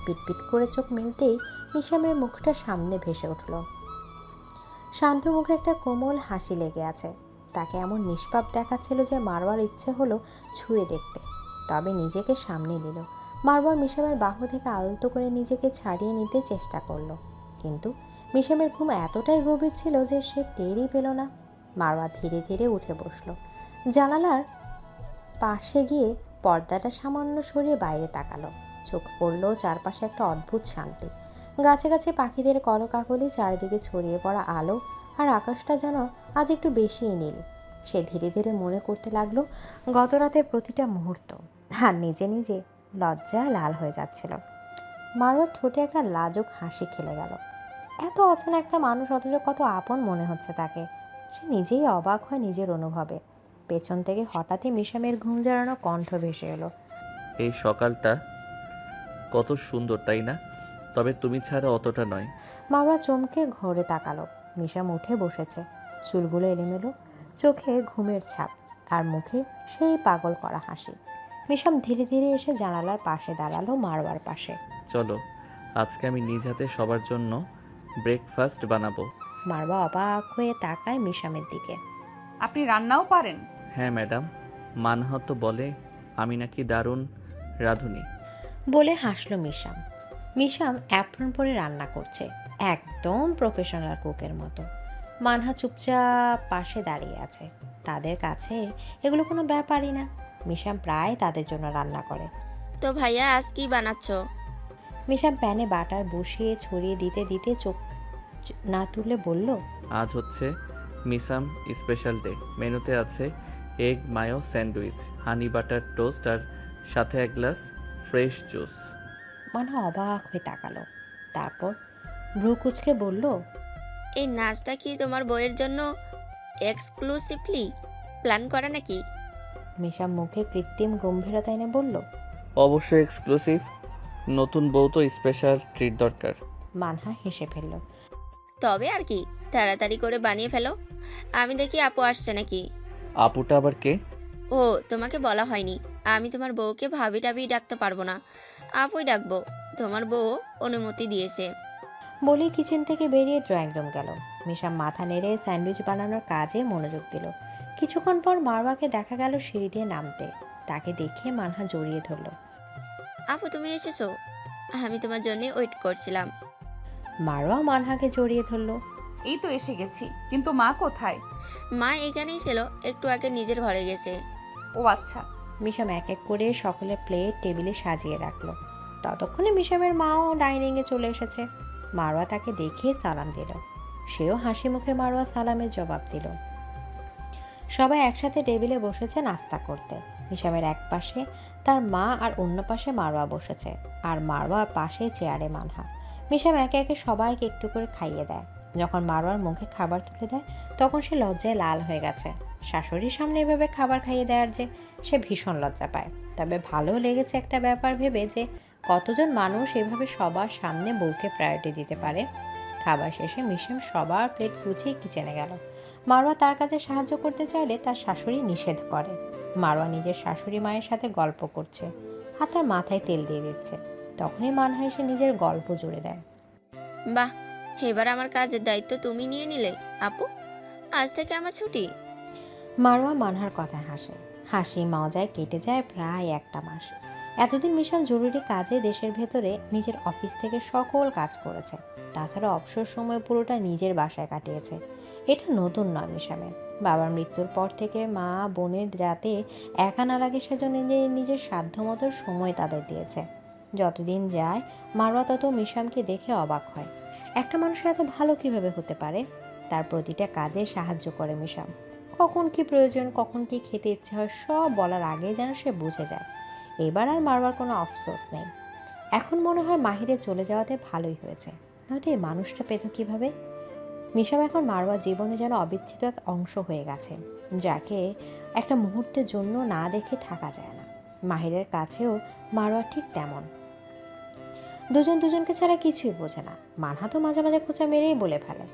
পিটপিট করে চোখ মেলতেই মিশামের মুখটা সামনে ভেসে উঠল। শান্ত মুখে একটা কোমল হাসি লেগে আছে। তাকে এমন নিষ্পাপ দেখাচ্ছিল যে মারওয়ার ইচ্ছে হলো ছুঁয়ে দেখতে, তবে নিজেকে সামনে নিল। মারওয়া মিশামের বাহু থেকে আলতো করে নিজেকে ছাড়িয়ে নিতে চেষ্টা করলো, কিন্তু মিশামের ঘুম এতটাই গভীর ছিল যে সে টেরই পেল না। মারওয়া ধীরে ধীরে উঠে বসলো। জানালার পাশে গিয়ে পর্দাটা সামান্য সরিয়ে বাইরে তাকালো। চোখ পড়লো চারপাশে একটা অদ্ভুত শান্তি। গাছে গাছে পাখিদের কলকাকলি, চারিদিকে ছড়িয়ে পড়া আলো, আর আকাশটা যেন আজ একটু বেশিই নীল। সে ধীরে ধীরে মনে করতে লাগলো গত রাতের প্রতিটা মুহূর্ত, আর নিজে নিজে লজ্জায় লাল হয়ে যাচ্ছিল। মারওয়ার ঠোঁটে একটা লাজুক হাসি খেলে গেল। এত অচেনা একটা মানুষ, অথচ কত আপন মনে হচ্ছে তাকে। সে নিজেই অবাক হয় নিজের অনুভবে। পেছন থেকে হঠাৎই মিশামের ঘুম জড়ানো কণ্ঠ ভেসে এলো। এই সকালটা কত সুন্দর, তাই না? তবে তুমি ছাড়া অতটা নয়। মারওয়া চমকে ঘরে তাকালো। মিশাম উঠে বসেছে, চুলগুলো এলোমেলো, চোখে ঘুমের ছাপ, আর মুখে সেই পাগল করা হাসি। মিশাম ধীরে ধীরে এসে জানালার পাশে দাঁড়ালো মারওয়ার পাশে। চলো, আজকে আমি নিজ হাতে সবার জন্য ব্রেকফাস্ট বানাবো। মারওয়া অবাক হয়ে তাকায় মিশামের দিকে। আপনি রান্নাও পারেন? হ্যাঁ ম্যাডাম, মানহা তো বলে আমি নাকি দারুণ রাঁধুনি। বলে হাসলো মিশাম। মিশাম অ্যাপ্রন পরে রান্না করছে, একদম প্রফেশনাল কুকের মতো। মানহা চুপচাপ পাশে দাঁড়িয়ে আছে। তাদের কাছে এগুলো কোনো ব্যাপারই না। মিশাম প্রায় তাদের জন্য রান্না করে। তো ভাইয়া আজ কি বানাচ্ছ? মিশাম প্যানে বাটার বসিয়ে ছড়িয়ে দিতে দিতে চোখ না তুলে বলল, আজ হচ্ছে মিসাম স্পেশাল ডে। মেনুতে আছে এগ মায়ো স্যান্ডউইচ, হানি বাটার টোস্ট আর সাথে এক গ্লাস ফ্রেশ জুস। মানহা অবাক হয়ে তাকালো। তারপর ভ্রু কুচকে বলল, এই নাচটা কি তোমার বইয়ের জন্য এক্সক্লুসিভলি প্ল্যান করা নাকি? মিশা মুখে কৃত্রিম গম্ভীরতা এনে বলল। অবশ্যই এক্সক্লুসিভ, নতুন বউ তো স্পেশাল ট্রিট দরকার। মানহা হেসে ফেলল। তবে আর কি, তাড়াতাড়ি করে বানিয়ে ফেলো। আমি দেখি আপু আসছে নাকি। আপুটা আবার কে? ও, তোমাকে বলা হয়নি। আমি তোমার বউকে ভাবি টাবি ডাকতে পারবো না, আপুই ডাকবো। তোমার বউ অনুমতি দিয়েছে। বলেই কিচেন থেকে বেরিয়ে ড্রয়িং রুম গেল। মিশা মাথা নেড়ে স্যান্ডউইচ বানানোর কাজে মনোযোগ দিল। কিছুক্ষণ পর মারওয়াকে দেখা গেল সিঁড়ি দিয়ে নামতে। তাকে দেখে মানহা জড়িয়ে ধরল। আপু তুমি এসেছো? আমি তোমার জন্য ওয়েট করছিলাম। মারওয়া মানহাকে জড়িয়ে ধরল। এই তো এসে গেছি, কিন্তু মা কোথায়? মা এখানেই ছিল, একটু আগে নিজের ঘরে গেছে। ও আচ্ছা। মিশাম এক এক করে সকলে প্লেট টেবিলে সাজিয়ে রাখলো। ততক্ষণে মিশামের মাও ডাইনিংয়ে চলে এসেছে। মারওয়া তাকে দেখে সালাম দিল। সেও হাসি মুখে মারওয়া সালামের জবাব দিল। সবাই একসাথে টেবিলে বসেছে নাস্তা করতে। মিশামের এক পাশে তার মা আর অন্য পাশে মারওয়া বসেছে, আর মারওয়ার পাশে চেয়ারে মানহা। মিশাম একে একে সবাইকে একটু করে খাইয়ে দেয়। যখন মারওয়ার মুখে খাবার তুলে দেয় তখন সে লজ্জায় লাল হয়ে গেছে। শাশুড়ির সামনে এভাবে খাবার খাইয়ে দেওয়ার যে সে ভীষণ লজ্জা পায়। তবে ভালো লেগেছে একটা ব্যাপার ভেবে যে কতজন মানুষ এভাবে সবার সামনে বউকে প্রায়োরিটি দিতে পারে। খাবার শেষে মিশাম সবার প্লেট গুছিয়ে কিচেনে গেল। মারওয়া তার কাছে সাহায্য করতে চাইলে তার শাশুড়ি নিষেধ করে। মারওয়া নিজের শাশুড়ি মায়ের সাথে গল্প করছে আর তার মাথায় তেল দিয়ে দিচ্ছে। তখনই মানহা এসে নিজের গল্প জুড়ে দেয়। বাহ, এবার আমার কাজের দায়িত্ব তুমি নিয়ে নিলে আপু। আজ থেকে আমার ছুটি। মারওয়া মানহার কথায় হাসে। হাসি মজায় কেটে যায় প্রায় একটা মাস। এতদিন মিশন জরুরি কাজে দেশের ভেতরে নিজের অফিস থেকে সকল কাজ করেছে। তাছাড়া অবসর সময় পুরোটা নিজের বাসায় কাটিয়েছে। এটা নতুন নয় মিশামের। বাবার মৃত্যুর পর থেকে মা বোনের যাতে একা না লাগে সেজন্য নিজের সাধ্যমতো সময় তাদের দিয়েছে। যতদিন যায় মারওয়া তত মিশামকে দেখে অবাক হয়। একটা মানুষ এত ভালো কিভাবে হতে পারে? তার প্রতিটা কাজে সাহায্য করে মিশাম। কখন কি প্রয়োজন, কখন কি খেতে ইচ্ছে হয় সব বলার আগে যেন সে বুঝে যায়। এবার আর মারওয়ার কোনো আফসোস নেই। এখন মনে হয় মাহিরে চলে যাওয়াতে ভালোই হয়েছে, নয়তো এই মানুষটা পেত কিভাবে? মিশাম এখন মারওয়ার জীবনে যেন অবিচ্ছেদ্য এক অংশ হয়ে গেছে, যাকে একটা মুহূর্তের জন্য না দেখে থাকা যায় না। মাহিরের কাছেও মারওয়া ঠিক তেমন। দুজন দুজনকে ছাড়া কিছুই বোঝে না। মানহা তো মাঝে মাঝে খোঁচা মেরেই বলে ফেলে।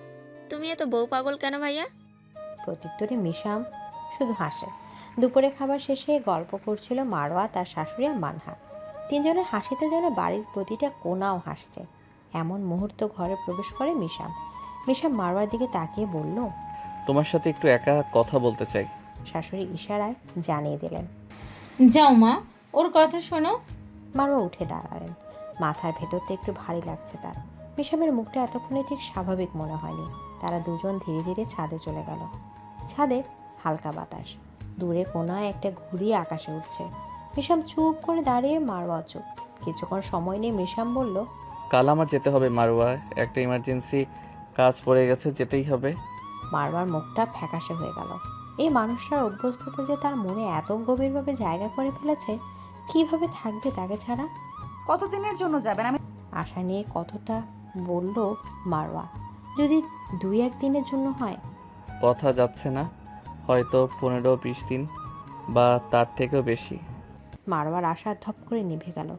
তুমি এত বউ পাগল কেন ভাইয়া? প্রত্যুত্তরে মিশাম শুধু হাসে। দুপুরে খাবার শেষে গল্প করছিল মারওয়া, তার শাশুড়ি আর মানহা। তিনজনের হাসিতে যেন বাড়ির প্রতিটা কোণাও হাসছে। এমন মুহূর্ত ঘরে প্রবেশ করে মিশাম। মিশাম মারওয়ার দিকে তাকিয়ে বলল, তোমার সাথে একটু একা কথা বলতে চাই। শাশুড়ি ইশারায় জানিয়ে দিলেন। যাও মা, ওর কথা শোনো। মারওয়া উঠে দাঁড়ালেন। মাথার ভেতরটা একটু ভারী লাগছে তার। মিশামের মুখটা এতক্ষণে ঠিক স্বাভাবিক মনে হয়নি। তারা দুজন ধীরে ধীরে ছাদে চলে গেল। ছাদে হালকা বাতাস, দূরে কোনায় একটা ঘুড়ি আকাশে উঠছে। মিশাম চুপ করে দাঁড়িয়ে, মারওয়া চুপ। কিছুক্ষণ সময় নিয়ে মিশাম বলল, কাল আমার যেতে হবে মারওয়া, একটা ইমার্জেন্সি কাজ পড়ে গেছে, যেতেই হবে। মারওয়ার মুখটা ফ্যাকাশে হয়ে গেল। এই মানুষটার অভ্যস্ততা যে তার মনে এত গভীরভাবে জায়গা করে ফেলেছে, কিভাবে থাকবে তাকে ছাড়া? কতদিনের জন্য যাবেন? আমি আশা নিয়ে কতটা বলল মারওয়া। যদি 2-1 দিনের জন্য হয়? কথা যাচ্ছে না, হয়তো 15-20 দিন বা তার থেকেও বেশি। মারওয়ার আশা ধপ করে নিভে গেল।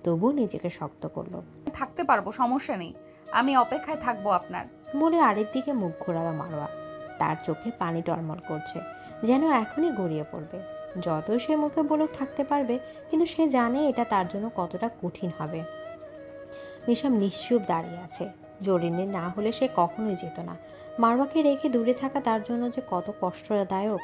তবু নিজেকে শক্ত করলো। থাকতে পারবো, সমস্যা নেই। আমি অপেক্ষায় থাকবো আপনার। বলে আরেক দিকে মুখ ঘোরালো মারওয়া। তার চোখে পানি টলমল করছে, যেন এখনই গড়িয়ে পড়বে। যতই সে মুখে বলুক থাকতে পারবে, কিন্তু সে জানে এটা তার জন্য কতটা কঠিন হবে। মিশাম নিশ্চুপ দাঁড়িয়ে আছে। জরিনে না হলে সে কখনোই যেত না। মারওয়াকে রেখে দূরে থাকা তার জন্য যে কত কষ্টদায়ক।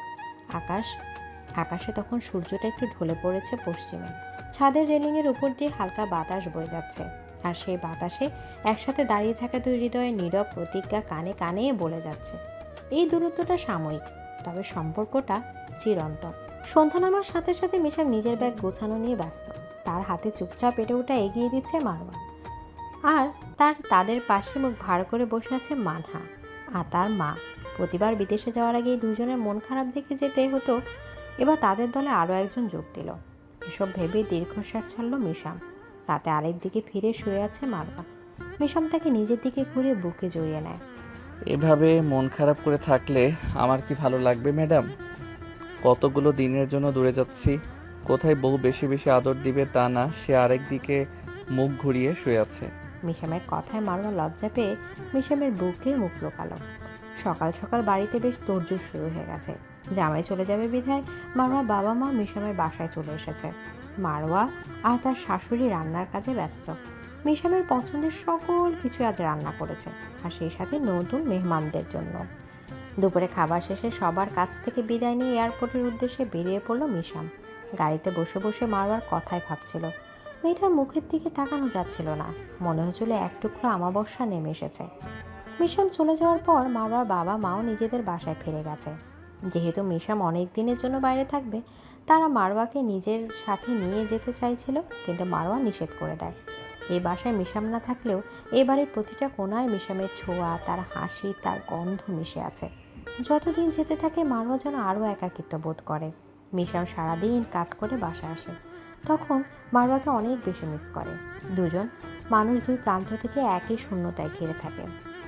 আকাশে তখন সূর্যটা একটু ঢলে পড়েছে পশ্চিমে। ছাদের রেলিংয়ের উপর দিয়ে হালকা বাতাস বয়ে যাচ্ছে, আর সেই বাতাসে একসাথে দাঁড়িয়ে থাকা দুই হৃদয়ের নীরব প্রতিজ্ঞা কানে কানে বলে যাচ্ছে। এই দূরত্বটা সাময়িক, তবে সম্পর্কটা চিরন্তন। সন্ধ্যা নামার সাথে সাথে মিশাম নিজের ব্যাগ গোছানো নিয়ে ব্যস্ত। তার হাতে চুপচাপ এটা ওটা এগিয়ে দিচ্ছে মারওয়া। আর তাদের পাশে মুখ ভার করে বসে আছে মানহা আর তার মা। প্রতিবার বিদেশে যাওয়ার আগে এই দুজনের মন খারাপ দেখে যেতে হতো। এবার তাদের দলে আরও একজন যোগ দিল। এসব ভেবে দীর্ঘশ্বাস ছাড়ল মিশাম। রাতে আরেক দিকে ফিরে শুয়ে আছে মারওয়া। মিশাম তাকে নিজের দিকে ঘুরে বুকে জড়িয়ে নেয়। এভাবে মন খারাপ করে থাকলে আমার কি ভালো লাগবে ম্যাডাম? কতগুলো দিনের জন্য দূরে যাচ্ছি। কোথায় বউ বেশি বেশি আদর দিবে তা না, সে আরেক দিকে মুখ ঘুরিয়ে শুয়ে আছে। মিশামের কথায় মারওয়া লজ্জা পেয়ে মিশামের বুকে মুখ লুকালো। সকাল সকাল বাড়িতে বেশ তোড়জোড় শুরু হয়ে গেছে। জামাই চলে যাবে বিধায় মারওয়ার বাবা মা মিশামের বাসায় চলে এসেছে। মারওয়া আর তার শাশুড়ি রান্নার কাজে ব্যস্ত। মিশামের পছন্দের সকল কিছু আজ রান্না করেছে, আর সেই সাথে নতুন মেহমানদের জন্য। দুপুরে খাবার শেষে সবার কাছ থেকে বিদায় নিয়ে এয়ারপোর্টের উদ্দেশ্যে বেরিয়ে পড়ল মিশাম। গাড়িতে বসে বসে মারওয়ার কথাই ভাবছিল। মেয়েটার মুখের দিকে তাকানো যাচ্ছিল না, মনে হচ্ছিল এক টুকরো আমাবস্যা নেমে এসেছে। মিশাম চলে যাওয়ার পর মারওয়ার বাবা মাও নিজেদের বাসায় ফিরে গেছে। যেহেতু মিশাম অনেক দিনের জন্য বাইরে থাকবে, তারা মারওয়াকে নিজের সাথে নিয়ে যেতে চাইছিল, কিন্তু মারওয়া নিষেধ করে দেয়। এই বাসায় মিশাম না থাকলেও এই বাড়ির প্রতিটা কোণায় মিশামের ছোঁয়া, তার হাসি, তার গন্ধ মিশে আছে। যতদিন যেতে থাকে মারওয়া যেন আরও একাকিত্ব বোধ করে। মিশাম সারাদিন কাজ করে বাসায় আসে, তখন মারওয়াকে অনেক বেশি মিস করে। দুজন মানুষ দুই প্রান্ত থেকে একই শূন্যতায় ঘিরে থাকে।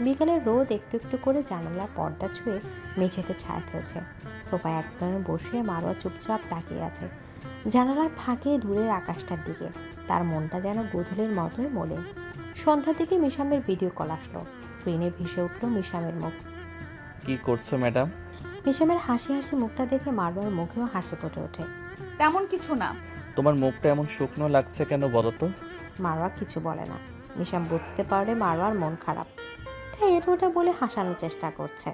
বিকেলের রোদ একটু একটু করে জানালার পর্দা ছুঁয়ে মেঝেতে ছায়া ফেলছে। সোফায় একদমে বসে মারওয়া চুপচাপ তাকিয়ে আছে জানালার ফাঁকে দূরের আকাশটার দিকে। তার মনটা যেন গোধূলির মতোই মলিন। সন্ধ্যার দিকে মিশামের ভিডিও কল আসলো। স্ক্রিনে ভেসে উঠল মিশামের মুখ। কি করছো ম্যাডাম? মিশামের হাসি হাসি মুখটা দেখে মারওয়ার মুখেও হাসি ফুটে ওঠে। তেমন কিছু না। তোমার মুখটা এমন শুকনো লাগছে কেন বলো তো? মারওয়া কিছু বলে না। মিশাম বুঝতে পারলে মারওয়ার মন খারাপ, তাই এটা ওটা বলে হাসানোর চেষ্টা করছে।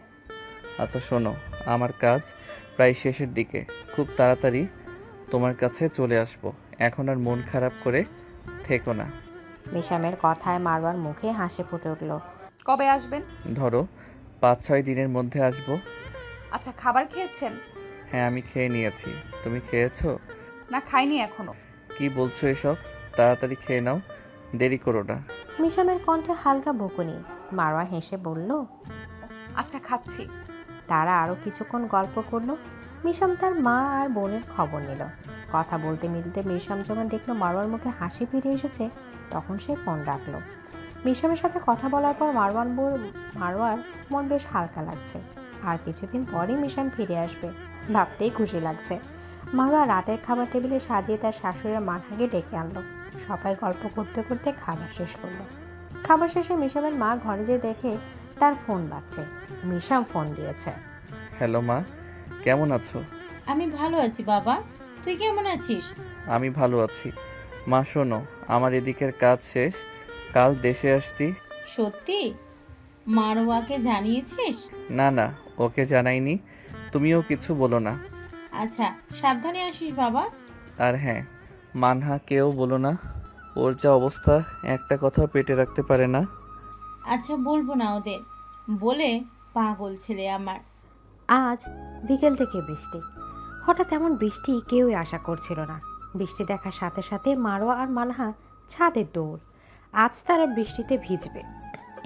আচ্ছা শোনো, আমার কাজ প্রায় শেষের দিকে, খুব তাড়াতাড়ি তোমার কাছে চলে আসবো। এখন আর মন খারাপ করে থেকো না। মিশামের কথায় মারওয়ার মুখে হাসি ফুটে উঠল। কবে আসবেন? ধরো 5-6 দিনের মধ্যে আসবো। আচ্ছা, খাবার খেয়েছেন? হ্যাঁ, আমি খেয়ে নিয়েছি। তুমি খেয়েছো? না, খাইনি এখনো। কি বলছো এসব? তাড়াতাড়ি খেয়ে নাও, দেরি করো না। মিশামের কণ্ঠে হালকা বকুনি। মারওয়া হেসে বলল, আচ্ছা, খাচ্ছি। তারা আরও কিছুক্ষণ গল্প করলো। মিশাম তার মা আর বোনের খবর নিল। কথা বলতে মিলতে মিশাম যখন দেখলো মারওয়ার মুখে হাসি ফিরে এসেছে, তখন সে ফোন রাখলো। মিশামের সাথে কথা বলার পর মারওয়ার মন বেশ হালকা লাগছে। আর কিছুদিন পরেই মিশাম ফিরে আসবে, ভাবতেই খুশি লাগছে। মারওয়া রাতের খাবার টেবিলে সাজিয়ে তার শাশুড়ির মানহাকে ডেকে আনলো। সবাই গল্প করতে করতে খাবার শেষ করলো। খাবার শেষে মিশামের মা ঘরে যেয়ে দেখে তার ফোন বাজছে। মিশাম ফোন দিয়েছে। হ্যালো মা, কেমন আছো? আমি ভালো আছি বাবা, তুই কেমন আছিস? আমি ভালো আছি মা। শোনো, আমার এদিকের কাজ শেষ, কাল দেশে আসছি। সত্যি? মারওয়াকে জানিয়েছিস? না না, ওকে জানাইনি, তুমিও কিছু বলো না। আচ্ছা, সাবধানে আসিস বাবা। আর হ্যাঁ, মানহা কেউ বলো না, ওর যা অবস্থা একটা কথাও পেটে রাখতে পারে না। আচ্ছা, বলবো না ওদের, বলে পাগল ছেলে আমার। আজ বিকেল থেকে বৃষ্টি। হঠাৎ এমন বৃষ্টি কেউই আশা করছিল না। বৃষ্টি দেখার সাথে সাথে মারওয়া আর মানহা ছাদের দৌড়। আজ তারা বৃষ্টিতে ভিজবে।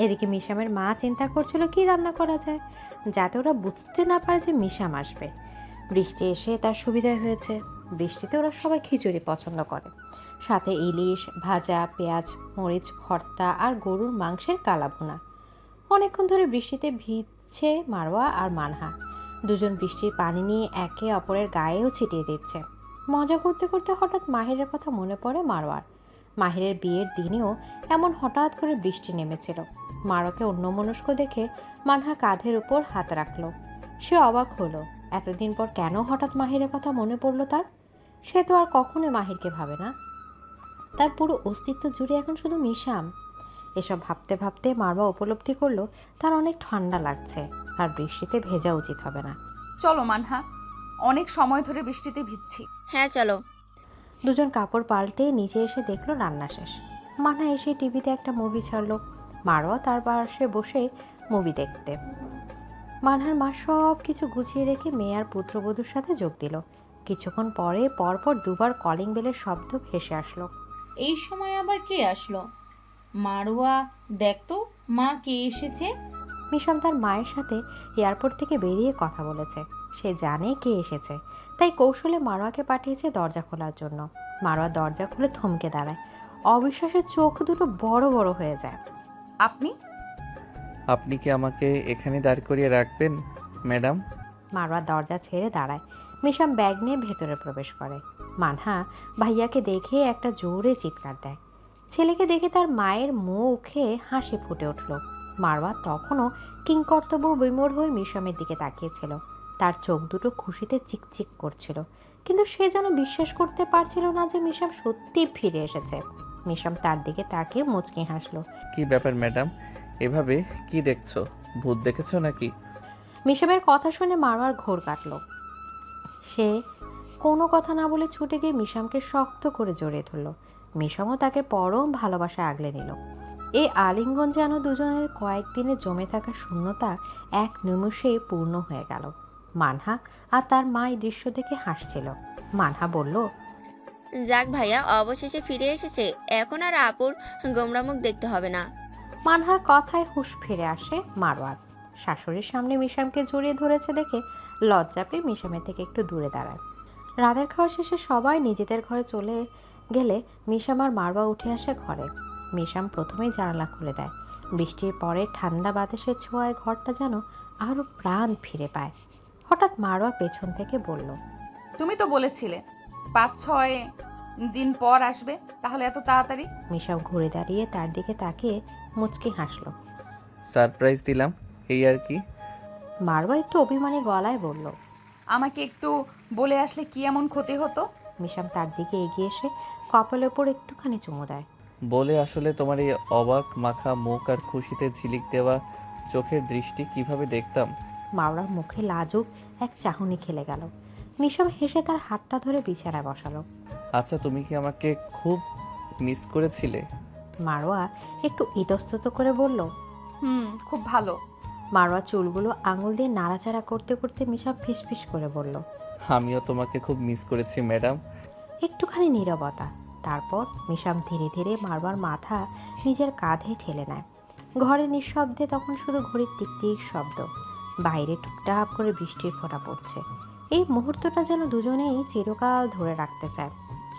এদিকে মিশামের মা চিন্তা করছিল কি রান্না করা যায়, যাতে ওরা বুঝতে না পারে যে মিশাম আসবে। বৃষ্টি এসে তার সুবিধা হয়েছে। বৃষ্টিতে ওরা সবাই খিচুড়ি পছন্দ করে, সাথে ইলিশ ভাজা, পেঁয়াজ মরিচ ভর্তা আর গরুর মাংসের কালাভুনা। অনেকক্ষণ ধরে বৃষ্টিতে ভিজছে মারওয়া আর মানহা। দুজন বৃষ্টির পানি নিয়ে একে অপরের গায়েও ছিটিয়ে দিচ্ছে। মজা করতে করতে হঠাৎ মাহিরের কথা মনে পড়ে মারওয়ার। মাহিরের বিয়ের দিনেও এমন হঠাৎ করে বৃষ্টি নেমেছিল। মারওয়াকে অন্যমনস্ক দেখে মানহা কাঁধের উপর হাত রাখলো। সে অবাক হলো, এতদিন পর কেন হঠাৎ মাহিরের কথা মনে পড়লো তার। সে তো আর কখনোই মাহিরকে ভাবে না। তার পুরো অস্তিত্ব জুড়ে এখন শুধু মিশাম। এসব ভাবতে ভাবতে মারওয়া উপলব্ধি করলো তার অনেক ঠান্ডা লাগছে, আর বৃষ্টিতে ভেজা উচিত হবে না। চলো মানহা, অনেক সময় ধরে বৃষ্টিতে ভিজছি। হ্যাঁ চলো। দুজন কাপড় পাল্টে নিচে এসে দেখলো রান্না শেষ। মানহা এসে টিভিতে একটা মুভি ছাড়লো। মারওয়া তার পাশে বসে মুভি দেখতে। মানহার মা সব কিছু গুছিয়ে রেখে মেয়ে আর পুত্রবধূর সাথে যোগ দিল। কিছুক্ষণ পরে পরপর দুবার কলিং বেলের শব্দ ভেসে আসলো। এই সময় আবার কে আসলো? মারওয়া, দেখ তো মা কে এসেছে। মিশাম তার মায়ের সাথে এয়ারপোর্ট থেকে বেরিয়ে কথা বলেছে। সে জানে কে এসেছে, তাই কৌশলে মারোয়াকে পাঠিয়েছে দরজা খোলার জন্য। মারোয়া দরজা খুলে থমকে দাঁড়ায়। অবিশ্বাসের চোখ দুটো বড় বড় হয়ে যায়। আপনি? আপনি কি আমাকে এখানে দাঁড় করিয়ে রাখবেন ম্যাডাম? মারোয়া দরজা ছেড়ে দাঁড়ায়। মিশাম ব্যাগ নিয়ে ভেতরে প্রবেশ করে। মানহা ভাইয়াকে দেখে একটা জোরে চিৎকার দেয়। ছেলেকে দেখে তার মায়ের মুখে হাসি ফুটে উঠল। মারোয়া তখনও কিংকর্তব্য বিমূঢ় হয়ে মিশামের দিকে তাকিয়েছিল। তার চোখ দুটো খুশিতে চিকচিক করছিল, কিন্তু সে যেন বিশ্বাস করতে পারছিল না যে মিশাম সত্যি ফিরে এসেছে। মিশাম তার দিকে তাকিয়ে মুচকি হাসলো। কি ব্যাপার ম্যাডাম, এভাবে কি দেখছো? ভূত দেখেছো নাকি? মিশামের কথা শুনে মারোয়ার ঘোর কাটল। সে কোনো কথা না বলে ছুটে গিয়ে মিশামকে শক্ত করে জড়িয়ে ধরল। মিশামও তাকে পরম ভালোবাসায় আগলে নিল। এই আলিঙ্গন যেন দুজনের কয়েকদিনে জমে থাকা শূন্যতা এক নিমিষেই পূর্ণ হয়ে গেল। মানহা আর তার মা এই দৃশ্য দেখে হাসছিল। মানহা বলল, যাক ভাইয়া, অবশেষে ফিরে এসেছে। এখন আর আপুর গোমরা মুখ দেখতে হবে না। মানহার কথায় হুঁশ ফিরে আসে মারোয়ার। শাশুড়ির সামনে মিশামকে জড়িয়ে ধরেছে দেখে লজ্জা পেয়ে মিশামের থেকে একটু দূরে দাঁড়ায়। রাতের খাওয়া শেষে সবাই নিজেদের ঘরে চলে গেলে মিশাম আর মারোয়া উঠে আসে ঘরে। মিশাম প্রথমেই জানালা খুলে দেয়। বৃষ্টির পরে ঠান্ডা বাতাসের ছোঁয়ায় ঘরটা যেন আরও প্রাণ ফিরে পায়। হঠাৎ মারোয়া পেছন থেকে বলল, তুমি তো বলেছিলে 5-6 দিন পর আসবে, তাহলে এত তাড়াতাড়ি? মিশাম ঘুরে দাঁড়িয়ে তার দিকে তাকিয়ে মুচকি হাসল। সারপ্রাইজ দিলাম, এই আর কি। মারোয়া একটু অভিমানী গলায় বলল, আমাকে একটু বলে আসলে কি এমন ক্ষতি হতো? মিশাম তার দিকে এগিয়ে এসে কপালের ওপর একটুখানি চুমু দেয়। বলে আসলে তোমার এই অবাক মাখা মুখ আর খুশিতে ঝিলিক দেওয়া চোখের দৃষ্টি কিভাবে দেখতাম। মাওরার মুখে লাজুক এক চাহনি খেলে গেল। মিশাম হেসে তার হাতটা ধরে বিছানায় বসালো। আচ্ছা, তুমি কি আমাকে খুব মিস করেছিলে? মারোয়া একটু ইতস্তত করে বলল। খুব ভালো। মারোয়া চুলগুলো আঙুল দিয়ে নাড়াচাড়া করতে করতে মিশাম ফিসফিস করে বলল, আমিও তোমাকে খুব মিস করেছি ম্যাডাম। একটুখানি নীরবতা। তারপর মিশাম ধীরে ধীরে মারোয়ার মাথা নিজের কাঁধে ঠেলে নেয়। ঘরে নিঃশব্দে তখন শুধু ঘড়ির টিকটিক শব্দ। বাইরে টুপটাপ করে বৃষ্টির ফোঁটা পড়ছে। এই মুহূর্তটা যেন দুজনেই চিরকাল ধরে রাখতে চায়।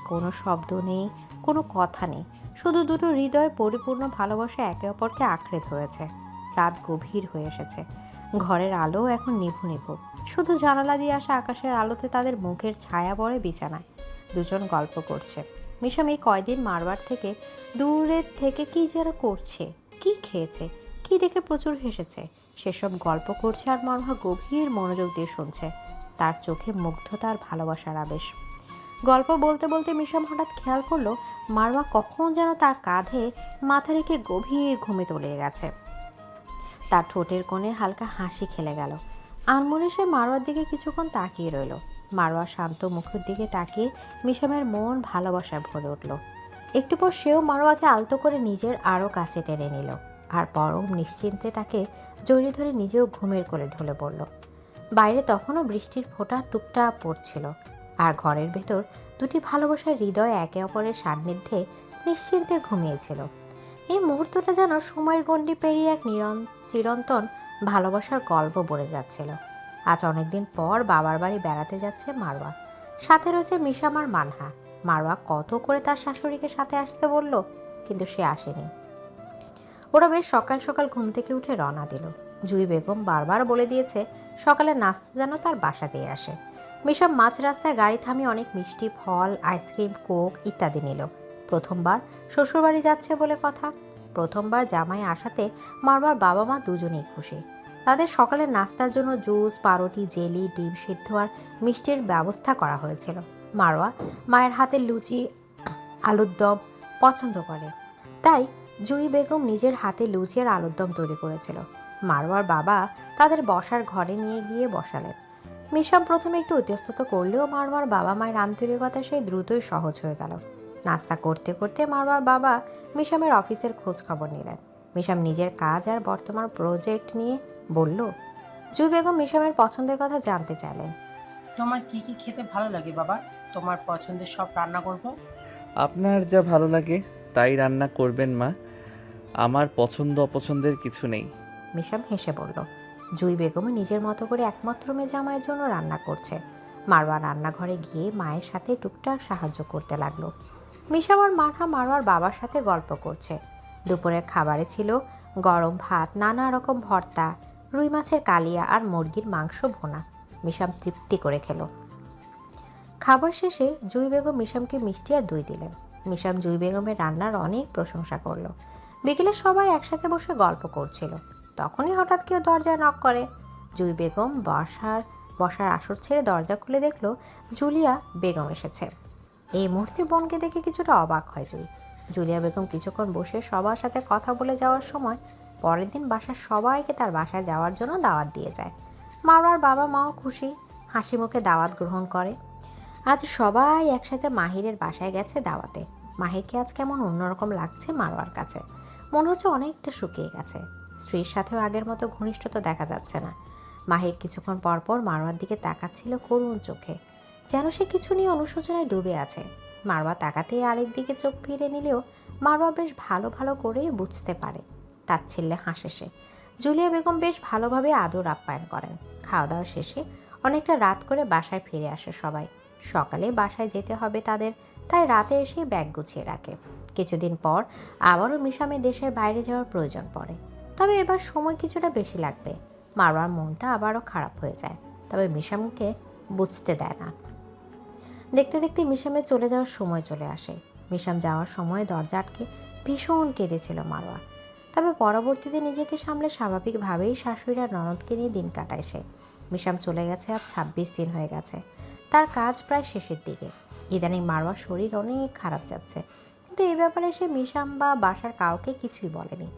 কোনো শব্দ নেই, কোনো কথা নেই, শুধু দুটো হৃদয় পরিপূর্ণ ভালোবাসা একে অপরকে আঁকড়ে ধরেছে। রাত গভীর হয়ে এসেছে। ঘরের আলো এখন নিভু নিভু। শুধু জানালা দিয়ে আসা আকাশের আলোতে তাদের মুখের ছায়া পড়ে বিছানায়। দুজন গল্প করছে। মিশাম এই কয়দিন মারবার থেকে দূরের থেকে কি যেন করছে, কি খেয়েছে, কি দেখে প্রচুর হেসেছে, সেসব গল্প করছে আর মারোয়া গভীর মনোযোগ দিয়ে শুনছে। তার চোখে মুগ্ধতা আর ভালোবাসার আবেশ। গল্প বলতে বলতে মিশাম হঠাৎ খেয়াল করলো মারোয়া কখন যেন তার কাঁধে মাথা রেখে গভীর ঘুমে তলিয়ে গেছে। তার ঠোঁটের কোণে হালকা হাসি খেলে গেল। আনমনে সে মারোয়ার দিকে কিছুক্ষণ তাকিয়ে রইল। মারোয়া শান্ত মুখের দিকে তাকিয়ে মিশামের মন ভালোবাসায় ভরে উঠল। একটু পর সেও মারোয়াকে আলতো করে নিজের আরও কাছে টেনে নিল আর পরম নিশ্চিন্তে তাকে জড়িয়ে ধরে নিজেও ঘুমের কোলে ঢলে পড়ল। বাইরে তখনও বৃষ্টির ফোঁটা টুপটাপ পড়ছিল, আর ঘরের ভেতর দুটি ভালোবাসার হৃদয় একে অপরের সান্নিধ্যে নিশ্চিন্তে ঘুমিয়েছিল। এই মুহূর্তটা যেন সময়ের গণ্ডি পেরিয়ে এক চিরন্তন ভালোবাসার গল্প বলে যাচ্ছিল। আজ অনেকদিন পর বাবার বাড়ি বেড়াতে যাচ্ছে মারোয়া। সাথে রয়েছে মিশাম আর মানহা। মারোয়া কত করে তার শাশুড়িকে সাথে আসতে বলল, কিন্তু সে আসেনি। ওরা বেশ সকাল সকাল ঘুম থেকে উঠে রওনা দিল। জুই বেগম বারবার বলে দিয়েছে সকালে নাস্তা যেন তার বাসা দিয়ে আসে। মিশাম মাঝ রাস্তায় গাড়ি থামিয়ে অনেক মিষ্টি, ফল, আইসক্রিম, কোক ইত্যাদি নিল। প্রথমবার শ্বশুরবাড়ি যাচ্ছে বলে কথা। প্রথমবার জামাই আসাতে মারোয়ার বাবা মা দুজনেই খুশি। তাদের সকালের নাস্তার জন্য জুস, পাউরুটি, জেলি, ডিম সিদ্ধ আর মিষ্টির ব্যবস্থা করা হয়েছিল। মারোয়া মায়ের হাতের লুচি, আলুর দম পছন্দ করে, তাই জুই বেগম নিজের হাতে লুচি আর আলুর দম তৈরি করেছিল। মারোয়ার বাবা তাদের বসার ঘরে নিয়ে গিয়ে বসালেন। মিশাম প্রথমে একটু ইতস্তত করলেও মারোয়ার বাবা মায়ের আন্তরিকতা সেই দ্রুতই সহজ হয়ে গেল। নাস্তা করতে করতে মারোয়ার বাবা মিশামের অফিসের খোঁজ খবর নিলেন। মিশাম নিজের কাজ আর বর্তমান প্রজেক্ট নিয়ে বলল। জুই বেগম মিশামের পছন্দের কথা জানতে চাইলেন। তোমার কি কি খেতে ভালো লাগে বাবা? তোমার পছন্দের সব রান্না করব। আপনার যা ভালো লাগে তাই রান্না করবেন মা, আমার পছন্দ অপছন্দের কিছু নেই। মিশাম হেসে বলল, জুই বেগমও নিজের মতো করে একমাত্র মেয়ে জামাইয়ের জন্য রান্না করছে। মারওয়া রান্নাঘরে গিয়ে মায়ের সাথে টুকটাক সাহায্য করতে লাগলো। মিশাম আর মানহা মারওয়ার বাবার সাথে গল্প করছে। দুপুরের খাবারে ছিল গরম ভাত, নানা রকম ভর্তা, রুই মাছের কালিয়া আর মুরগির মাংস ভোনা। মিশাম তৃপ্তি করে খেলো। খাবার শেষে জুই বেগম মিশামকে মিষ্টি আর দই দিলেন। মিশাম জুই বেগমের রান্নার অনেক প্রশংসা করলো। বিকেলে সবাই একসাথে বসে গল্প করছিল। তখনই হঠাৎ কেউ দরজায় নক করে। জুই বেগম বসার আসর ছেড়ে দরজা খুলে দেখলো জুলিয়া বেগম এসেছে। এই মুহূর্তে বোনকে দেখে কিছুটা অবাক হয় জুই। জুলিয়া বেগম কিছুক্ষণ বসে সবার সাথে কথা বলে যাওয়ার সময় পরের দিন বাসার সবাইকে তার বাসায় যাওয়ার জন্য দাওয়াত দিয়ে যায়। মারওয়ার বাবা মাও খুশি, হাসি মুখে দাওয়াত গ্রহণ করে। আজ সবাই একসাথে মাহিরের বাসায় গেছে দাওয়াতে। মাহিরকে আজ কেমন অন্যরকম লাগছে মারওয়ার কাছে। মনে হচ্ছে অনেকটা শুকিয়ে গেছে। স্ত্রীর সাথেও আগের মতো ঘনিষ্ঠতা দেখা যাচ্ছে না। মাহির কিছুক্ষণ পরপর মারওয়ার দিকে তাকাচ্ছিল করুণ চোখে, যেন সে কিছু নিয়ে অনুশোচনায় ডুবে আছে। মারওয়া তাকাতেই আরেক দিকে চোখ ফিরে নিলেও মারওয়া বেশ ভালো ভালো করেই বুঝতে পারে। তাচ্ছিল্যে হাসে সে। জুলিয়া বেগম বেশ ভালোভাবে আদর আপ্যায়ন করেন। খাওয়া দাওয়া শেষে অনেকটা রাত করে বাসায় ফিরে আসে সবাই। সকালে বাসায় যেতে হবে তাদের, তাই রাতে এসে ব্যাগ গুছিয়ে রাখে। কিছুদিন পর আবারও মিশামে দেশের বাইরে যাওয়ার প্রয়োজন পড়ে, তবে এবার সময় কিছুটা বেশি লাগবে। মারওয়ার মনটা আবারও খারাপ হয়ে যায়, তবে মিশামকে বুঝতে দেয় না। দেখতে দেখতে মিশামে চলে যাওয়ার সময় চলে আসে। মিশাম যাওয়ার সময় দরজা আটকে ভীষণ কেঁদেছিল মারওয়া। তবে পরবর্তীতে নিজেকে সামলে স্বাভাবিকভাবেই শাশুড়ি আর ননদকে নিয়ে দিন কাটায় সে। মিশাম চলে গেছে আজ 26 দিন হয়ে গেছে। তার কাজ প্রায় শেষের দিকে। ইদানিং মারওয়ার শরীর অনেক খারাপ যাচ্ছে, কিন্তু এই ব্যাপারে সে মিশাম বা বাসার কাউকে কিছুই বলেনি।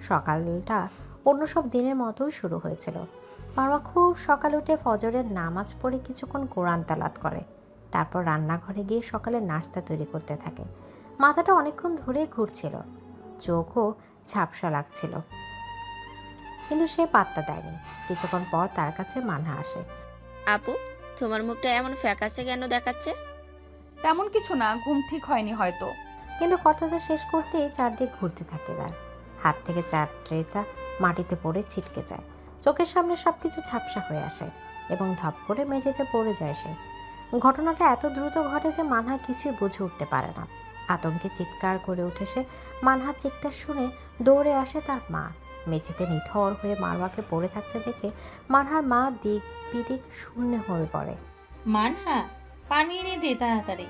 সকালটা অন্য সব দিনের মতোই শুরু হয়েছিল। মারওয়া খুব সকাল উঠে ফজরের নামাজ পড়ে কিছুক্ষণ কোরআন তালাত করে। তারপর রান্নাঘরে গিয়ে সকালে নাস্তা তৈরি করতে থাকে। মাথাটা অনেকক্ষণ ধরেই ঘুরছিল, চোখও ঝাপসা লাগছিল, কিন্তু সে পাত্তা দেয়নি। কিছুক্ষণ পর তার কাছে মানহা আসে। আপু, তোমার মুখটা এমন ফ্যাকাসে কেন দেখাচ্ছে? তেমন কিছু না, ঘুম ঠিক হয়নি হয়তো। কিন্তু কথাটা শেষ করতেই চারদিক ঘুরতে থাকে তার। হাত থেকে চার ট্রেটা মাটিতে পড়ে ছিটকে যায়। চোখের সামনে সব কিছু ঝাপসা হয়ে আসে এবং ধপ করে মেঝেতে পড়ে যায় সে। ঘটনাটা এত দ্রুত ঘটে যে মানহা কিছুই বুঝে উঠতে পারে না। আতঙ্কে চিৎকার করে উঠে সে। মানহার চিৎকার শুনে দৌড়ে আসে তার মা। মেঝেতে নিথর হয়ে মারওয়াকে পড়ে থাকতে দেখে মানহার মা দিক বিদিক শূন্য হয়ে পড়ে। মানহা, পানি এনে দে তাড়াতাড়ি।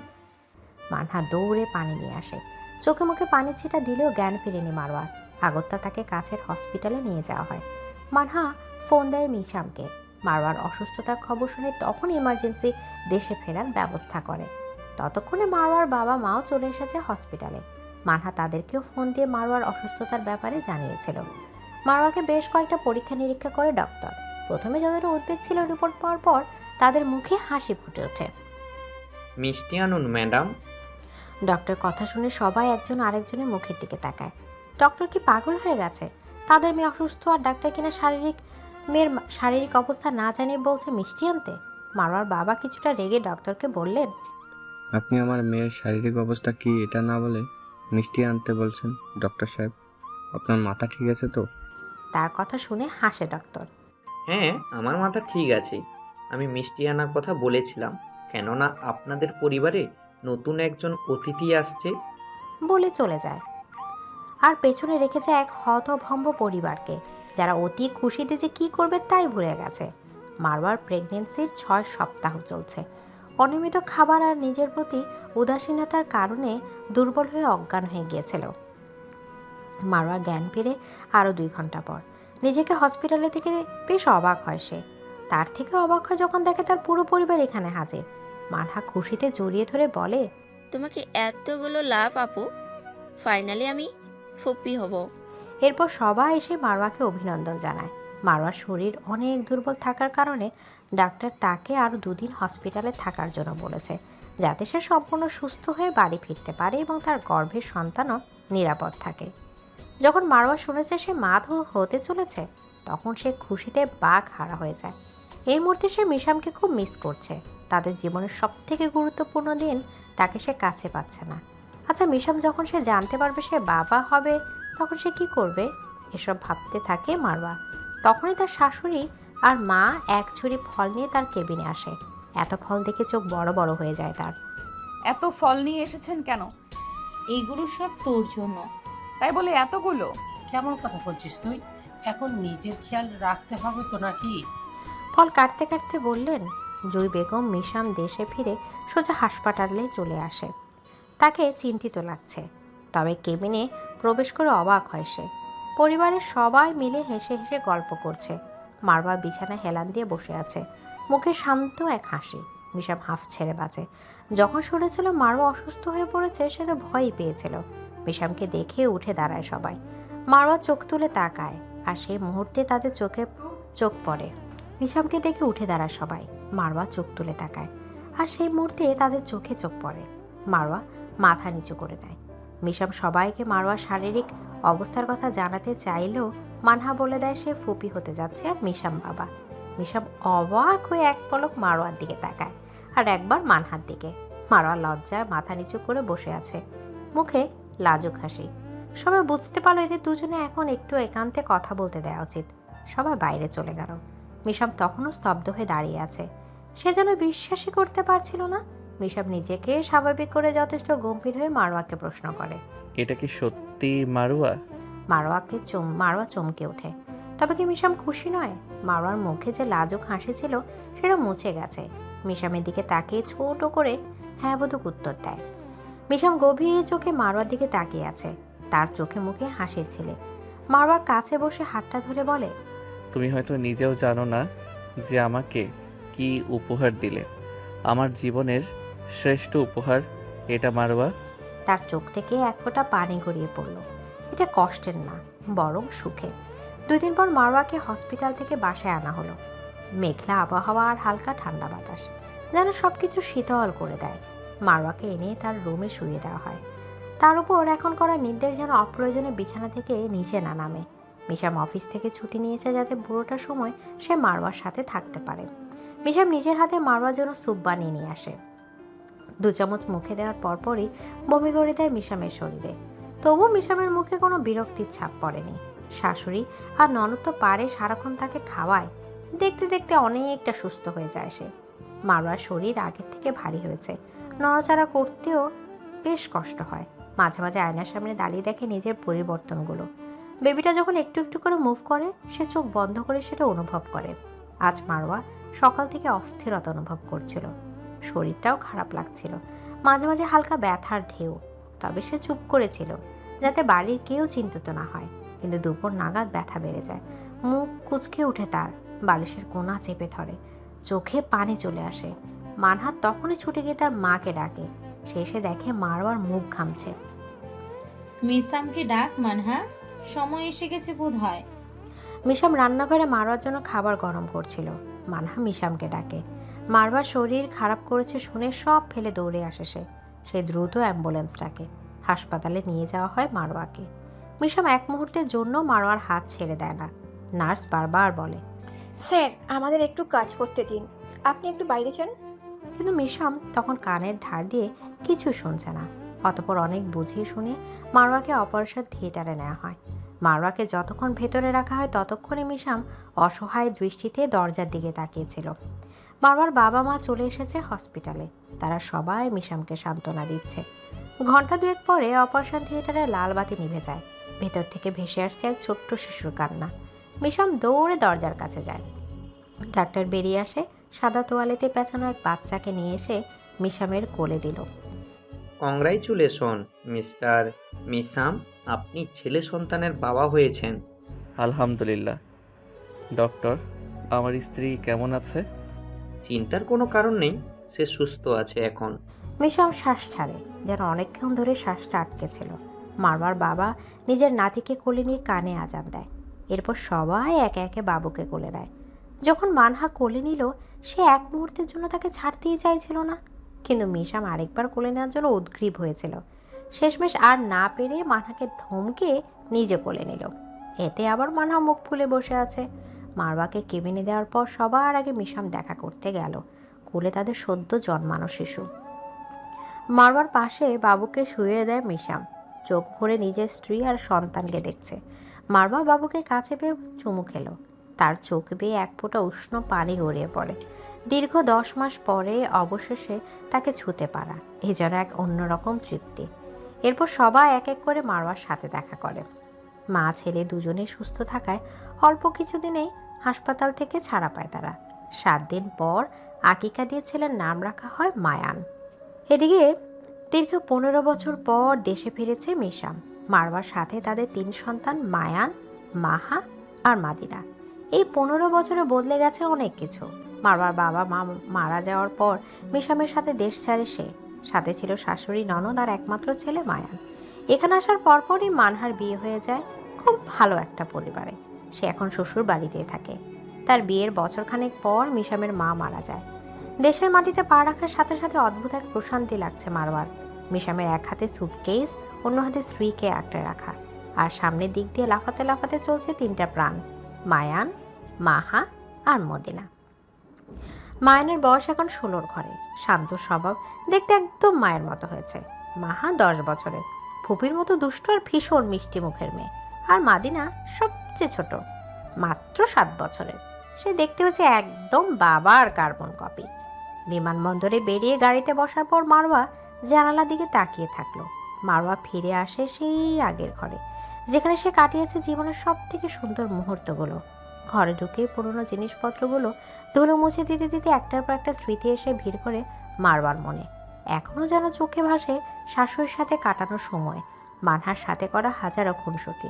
মানহা দৌড়ে পানি নিয়ে আসে। চোখে মুখে পানি ছিটা দিলেও জ্ঞান ফিরেনি মারওয়ার। আগত্যা তাকে কাছের হসপিটালে নিয়ে যাওয়া হয়। মানহা ফোন দেয় মিশামকে। মারওয়ার অসুস্থতার খবর শুনে তখন ইমার্জেন্সি দেশে ফেরার ব্যবস্থা করে। ততক্ষণে মারওয়ার বাবা মাও চলে এসেছে হসপিটালে। মানহা তাদেরকেও ফোন দিয়ে মারওয়ার অসুস্থতার ব্যাপারে জানিয়েছিল। মারওয়াকে বেশ কয়েকটা পরীক্ষা নিরীক্ষা করে ডক্টর। প্রথমে যতটা উদ্বেগ ছিল, রিপোর্ট পাওয়ার পর তাদের মুখে হাসি ফুটে ওঠে। মিষ্টি আনুন ম্যাডাম। ডক্টর কথা শুনে সবাই একজন আরেকজনের মুখের দিকে তাকায়। ডক্টর কি পাগল হয়ে গেছে? তাদের মেয়ে অসুস্থ আর ডাক্তার কিনা মেয়ের শারীরিক অবস্থা না জানিয়ে বলছে মিষ্টি আনতে। মারওয়ার বাবা কিছুটা রেগে ডক্টরকে বললেন, আপনি আমার মেয়ের শারীরিক অবস্থা কি এটা না বলে মিষ্টি আনতে বলছেন? ডক্টর সাহেব, আপনার মাথা ঠিক আছে তো? তার কথা শুনে হাসে ডক্টর। হ্যাঁ, আমার মাথা ঠিক আছে। আমি মিষ্টি আনার কথা বলেছিলাম, কেননা আপনাদের পরিবারে নতুন একজন অতিথি আসছে। বলে চলে যায়। আর পেছনে রেখেছে এক হতভম্ব পরিবারকে, যারা অতি খুশিতে যে কী করবে তাই ভুলে গেছে। মারওয়ার প্রেগনেন্সির 6 সপ্তাহ চলছে। অনিয়মিত খাবার আর নিজের প্রতি উদাসীনতার কারণে দুর্বল হয়ে অজ্ঞান হয়ে গিয়েছিল। মারওয়ার জ্ঞান ফিরে আরও 2 ঘন্টা পর। নিজেকে হসপিটালে থেকে বেশ অবাক হয় সে। তার থেকে অবাক হয় যখন দেখে তার পুরো পরিবার এখানে হাজির। মানহা খুশিতে জড়িয়ে ধরে বলে, তোমাকে এতগুলো লাভ আপু, ফাইনালি আমি ফুপ্পি হব। এরপর সবাই এসে মারওয়াকে অভিনন্দন জানায়। মারওয়ার শরীর অনেক দুর্বল থাকার কারণে ডাক্তার তাকে আরও 2 দিন হসপিটালে থাকার জন্য বলেছে, যাতে সে সম্পূর্ণ সুস্থ হয়ে বাড়ি ফিরতে পারে এবং তার গর্ভের সন্তানও নিরাপদ থাকে। যখন মারওয়া শুনেছে সে মা হতে চলেছে, তখন সে খুশিতে বাঘ হারা হয়ে যায়। এই মুহূর্তে সে মিশামকে খুব মিস করছে। তাদের জীবনের সবথেকে গুরুত্বপূর্ণ দিন, তাকে সে কাছে পাচ্ছে না। আচ্ছা, মিশাম যখন সে জানতে পারবে সে বাবা হবে, তখন সে কি করবে? এসব ভাবতে থাকে মারওয়া। তখনই তার শাশুড়ি আর মা এক ঝুড়ি ফল নিয়ে তার কেবিনে আসে। এত ফল দেখে চোখ বড় বড় হয়ে যায় তার। এত ফল নিয়ে এসেছেন কেন? এইগুলো সব তোর জন্য। তাই বলে এতগুলো? কেমন কথা বলছিস তুই? এখন নিজের খেয়াল রাখতে হবে তো নাকি? ফল কাটতে কাটতে বললেন। জুই বেগম মিশাম দেশে ফিরে সোজা হাসপাতালে চলে আসে। তাকে চিন্তিত লাগছে, তবে কেবিনে প্রবেশ করে অবাক হয় সে। পরিবারের সবাই মিলে হেসে হেসে গল্প করছে। মারবা বিছানায় হেলান দিয়ে বসে আছে, মুখে শান্ত এক হাসি। মিশাম হাফ ছেড়ে বাঁচে। যখন শুনেছিল মারবা অসুস্থ হয়ে পড়েছে, সে তো ভয়ই পেয়েছিল। মিশামকে দেখে উঠে দাঁড়ায় সবাই। মারবা চোখ তুলে তাকায়, আর সেই মুহূর্তে তাদের চোখে চোখ পড়ে। মিশামকে দেখে উঠে দাঁড়ায় সবাই। মারওয়া চোখ তুলে তাকায়, আর সেই মুহূর্তে তাদের চোখে চোখ পড়ে। মারওয়া মাথা নিচু করে নেয়। মিশাম সবাইকে মারওয়ার শারীরিক অবস্থার কথা জানাতে চাইলেও মানহা বলে দেয় সে ফুপি হতে যাচ্ছে আর মিশাম বাবা। মিশাম অবাক হয়ে এক পলক মারওয়ার দিকে তাকায়, আর একবার মানহার দিকে। মারওয়া লজ্জায় মাথা নিচু করে বসে আছে, মুখে লাজুক হাসি। সবাই বুঝতে পারলো এদের দুজনে এখন একটু একান্তে কথা বলতে দেওয়া উচিত। সবাই বাইরে চলে গেল। মিশাম তখনও স্তব্ধ হয়ে দাঁড়িয়ে আছে। সে যেন বিশ্বাসই করতে পারছিল না। মিশাম নিজেকে স্বাভাবিক করে যথেষ্ট গম্ভীর হয়ে মারওয়াকে প্রশ্ন করে, এটা কি সত্যি মারুয়া? মারওয়া চমকে ওঠে। তবে কি মিশাম খুশি নয়? মারওয়ার মুখে যে লাজুক হাসি ছিল সেটা মুছে গেছে। মিশামের দিকে তাকিয়ে ছোট করে হ্যাঁ বোধক উত্তর দেয়। মিশাম গভীর চোখে মারওয়ার দিকে তাকিয়ে আছে, তার চোখে মুখে হাসির ছেলে। মারওয়ার কাছে বসে হাতটা ধরে বলে, তুমি হয়তো নিজেও জানো না যে আমাকে কি উপহার দিলে। আমার জীবনের শ্রেষ্ঠ উপহার এটা মারুয়া। তার চোখ থেকে এক ফোঁটা পানি গড়িয়ে পড়ল। এটা কষ্টের না, বরং সুখে। 2 দিন পর মারওয়াকে হসপিটাল থেকে বাসায় আনা হলো। মেঘলা আবহাওয়া আর হালকা ঠান্ডা বাতাস যেন সব কিছু শীতল করে দেয়। মারওয়াকে এনে তার রুমে শুয়ে দেওয়া হয়। তার উপর এখন করা নির্দেশ যেন অপ্রয়োজনে বিছানা থেকে নিচে না নামে। মিশাম অফিস থেকে ছুটি নিয়েছে যাতে পুরোটা সময় সে মারওয়ার সাথে থাকতে পারে। মিশাম নিজের হাতে মারওয়ার জন্য স্যুপ বানিয়ে নিয়ে আসে। 2 চামচ মুখে দেওয়ার পরপরই বমি করে দেয় মিশামের শরীরে। তবুও মিশামের মুখে কোনো বিরক্তির ছাপ পড়েনি। শাশুড়ি আর ননদ তো পারে সারাক্ষণ তাকে খাওয়ায়। দেখতে দেখতে অনেকটা সুস্থ হয়ে যায় সে। মারওয়ার শরীর আগের থেকে ভারী হয়েছে, নড়াচড়া করতেও বেশ কষ্ট হয়। মাঝে মাঝে আয়নার সামনে দাঁড়িয়ে দেখে নিজের পরিবর্তনগুলো। বেবিটা যখন একটু একটু করে মুভ করে, সে চোখ বন্ধ করে সেটা অনুভব করে। আজ মারওয়া সকাল থেকে অস্থিরতা অনুভব করছিল, শরীরটাও খারাপ লাগছিল, মাঝে মাঝে হালকা ব্যথার ঢেউ। তবে সে চুপ করেছিল যাতে বাড়ির কেউ চিন্তিত না হয়। কিন্তু দুপুর নাগাদ ব্যথা বেড়ে যায়, মুখ কুঁচকে উঠে তার, বালিশের কোণা চেপে ধরে, চোখে পানি চলে আসে। মানহা তখনই ছুটে গিয়ে তার মাকে ডাকে। সে এসে দেখে মারওয়ার মুখ ঘামছে। মিসামকে ডাক মানহা, সময় এসে গেছে বোধ হয়। মিশাম রান্নাঘরে মারওয়ার জন্য খাবার গরম করছিল। মানহা মিশামকে ডাকে। মারওয়ার শরীর খারাপ করেছে শুনে সব ফেলে দৌড়ে আসে সে দ্রুত অ্যাম্বুলেন্স ডাকে। হাসপাতালে নিয়ে যাওয়া হয় মারওয়াকে। মিশাম এক মুহূর্তের জন্য মারওয়ার হাত ছেড়ে দেয় না। নার্স বারবার বলে, স্যার আমাদের একটু কাজ করতে দিন, আপনি একটু বাইরে যান। কিন্তু মিশাম তখন কানের ধার দিয়ে কিছু শুনছে না। অতপর অনেক বুঝিয়ে শুনে মারওয়াকে অপারেশন থিয়েটারে নেওয়া হয়। মারওয়াকে যতক্ষণ ভেতরে রাখা হয় ততক্ষণে মিশাম অসহায় দৃষ্টিতে দরজার দিকে তাকিয়েছিল। মারওয়ার বাবা মা চলে এসেছে হসপিটালে। তারা সবাই মিশামকে সান্ত্বনা দিচ্ছে। ঘন্টা 2 পরে অপারেশন থিয়েটারে লাল বাতি নিভে যায়। ভেতর থেকে ভেসে আসছে এক ছোট্ট শিশুর কান্না। মিশাম দৌড়ে দরজার কাছে যায়। ডাক্তার বেরিয়ে আসে, সাদা তোয়ালেতে পেঁচানো এক বাচ্চাকে নিয়ে এসে মিশামের কোলে দিল। কংগ্রাচুলেশন মিস্টার মিশাম, আপনি ছেলে সন্তানের বাবা হয়েছেন। আলহামদুলিল্লাহ। ডক্টর, আমার স্ত্রী কেমন আছে? চিন্তার কোনো কারণ নেই, সে সুস্থ আছে এখন। মিশাম শ্বাস ছাড়ে, যেন অনেকক্ষণ ধরে শ্বাসটা আটকে ছিল। মারওয়ার বাবা নিজের নাতিকে কোলে নিয়ে কানে আজান দেয়। এরপর সবাই একে একে বাবুকে কোলে নেয়। যখন মানহা কোলে নিল, সে এক মুহূর্তের জন্য তাকে ছাড়তেই চাইছিল না। কিন্তু মিশাম আরেকবার কোলে নেওয়ার জন্য উদ্গ্রীব হয়েছিল। শেষমেশ আর না পেরে মানহাকে ধমকে নিজে কোলে নিল। এতে আবার মানহা মুখ ফুলে বসে আছে। মারওয়াকে কেবিনে দেওয়ার পর সবার আগে মিশাম দেখা করতে গেল। কোলে তাদের সদ্য জন্মানো শিশু। মারওয়ার পাশে বাবুকে শুয়ে দেয় মিশাম। চোখ ভরে নিজের স্ত্রী আর সন্তানকে দেখছে। মারওয়া বাবুকে কাছে পেয়ে চুমু খেলো। তার চোখ বেয়ে এক ফোঁটা উষ্ণ পানি গড়িয়ে পড়ে। দীর্ঘ 10 মাস পরে অবশেষে তাকে ছুঁতে পারা এ যেন এক অন্যরকম তৃপ্তি। এরপর সবাই এক এক করে মারওয়ার সাথে দেখা করে। মা ছেলে দুজনেই সুস্থ থাকায় অল্প কিছুদিনেই হাসপাতাল থেকে ছাড়া পায় তারা। 7 দিন পর আকিকা দিয়ে ছেলের নাম রাখা হয় মায়ান। এদিকে দীর্ঘ 15 বছর পর দেশে ফিরেছে মিশাম। মারওয়ার সাথে তাদের 3 সন্তান মায়ান, মাহা আর মাদিনা। এই 15 বছরে বদলে গেছে অনেক কিছু। মারওয়ার বাবা মা মারা যাওয়ার পর মিশামের সাথে দেশ ছাড়ে সে। সাথে ছিল শাশুড়ি, ননদ আর একমাত্র ছেলে মায়ান। এখানে আসার পরপরই মানহার বিয়ে হয়ে যায় খুব ভালো একটা পরিবারে। সে এখন শ্বশুর বাড়িতেই থাকে। তার বিয়ের বছরখানেক পর মিশামের মা মারা যায়। দেশের মাটিতে পা রাখার সাথে সাথে অদ্ভুত এক প্রশান্তি লাগছে মারওয়ার। মিশামের এক হাতে সুটকেস, অন্য হাতে স্ত্রীকে আঁকড়ে রাখা, আর সামনের দিক দিয়ে লাফাতে লাফাতে চলছে 3টা প্রাণ, মায়ান, মাহা আর মদিনা। মায়ানের বয়স এখন 16-র ঘরে। শান্ত স্বভাব, দেখতে একদম মায়ের মতো হয়েছে। মাহা 10 বছরের, ফুপির মতো দুষ্ট আর ভীষণ মিষ্টি মুখের মেয়ে। আর মাদিনা সবচেয়ে ছোট, মাত্র 7 বছরের। সে দেখতে হচ্ছে একদম বাবার কার্বন কপি। বিমানবন্দরে বেরিয়ে গাড়িতে বসার পর মারওয়া জানালার দিকে তাকিয়ে থাকলো। মারওয়া ফিরে আসে সেই আগের ঘরে, যেখানে সে কাটিয়েছে জীবনের সব থেকে সুন্দর মুহূর্তগুলো। ঘরে ঢুকে পুরনো জিনিসপত্রগুলো ধুলো মুছে দিতে দিতে একটার পর একটা স্মৃতি এসে ভিড় করে মারওয়ার মনে। এখনও যেন চোখে ভাসে শাশুড়ির সাথে কাটানো সময়, মানহার সাথে করা হাজারো খুনসুটি।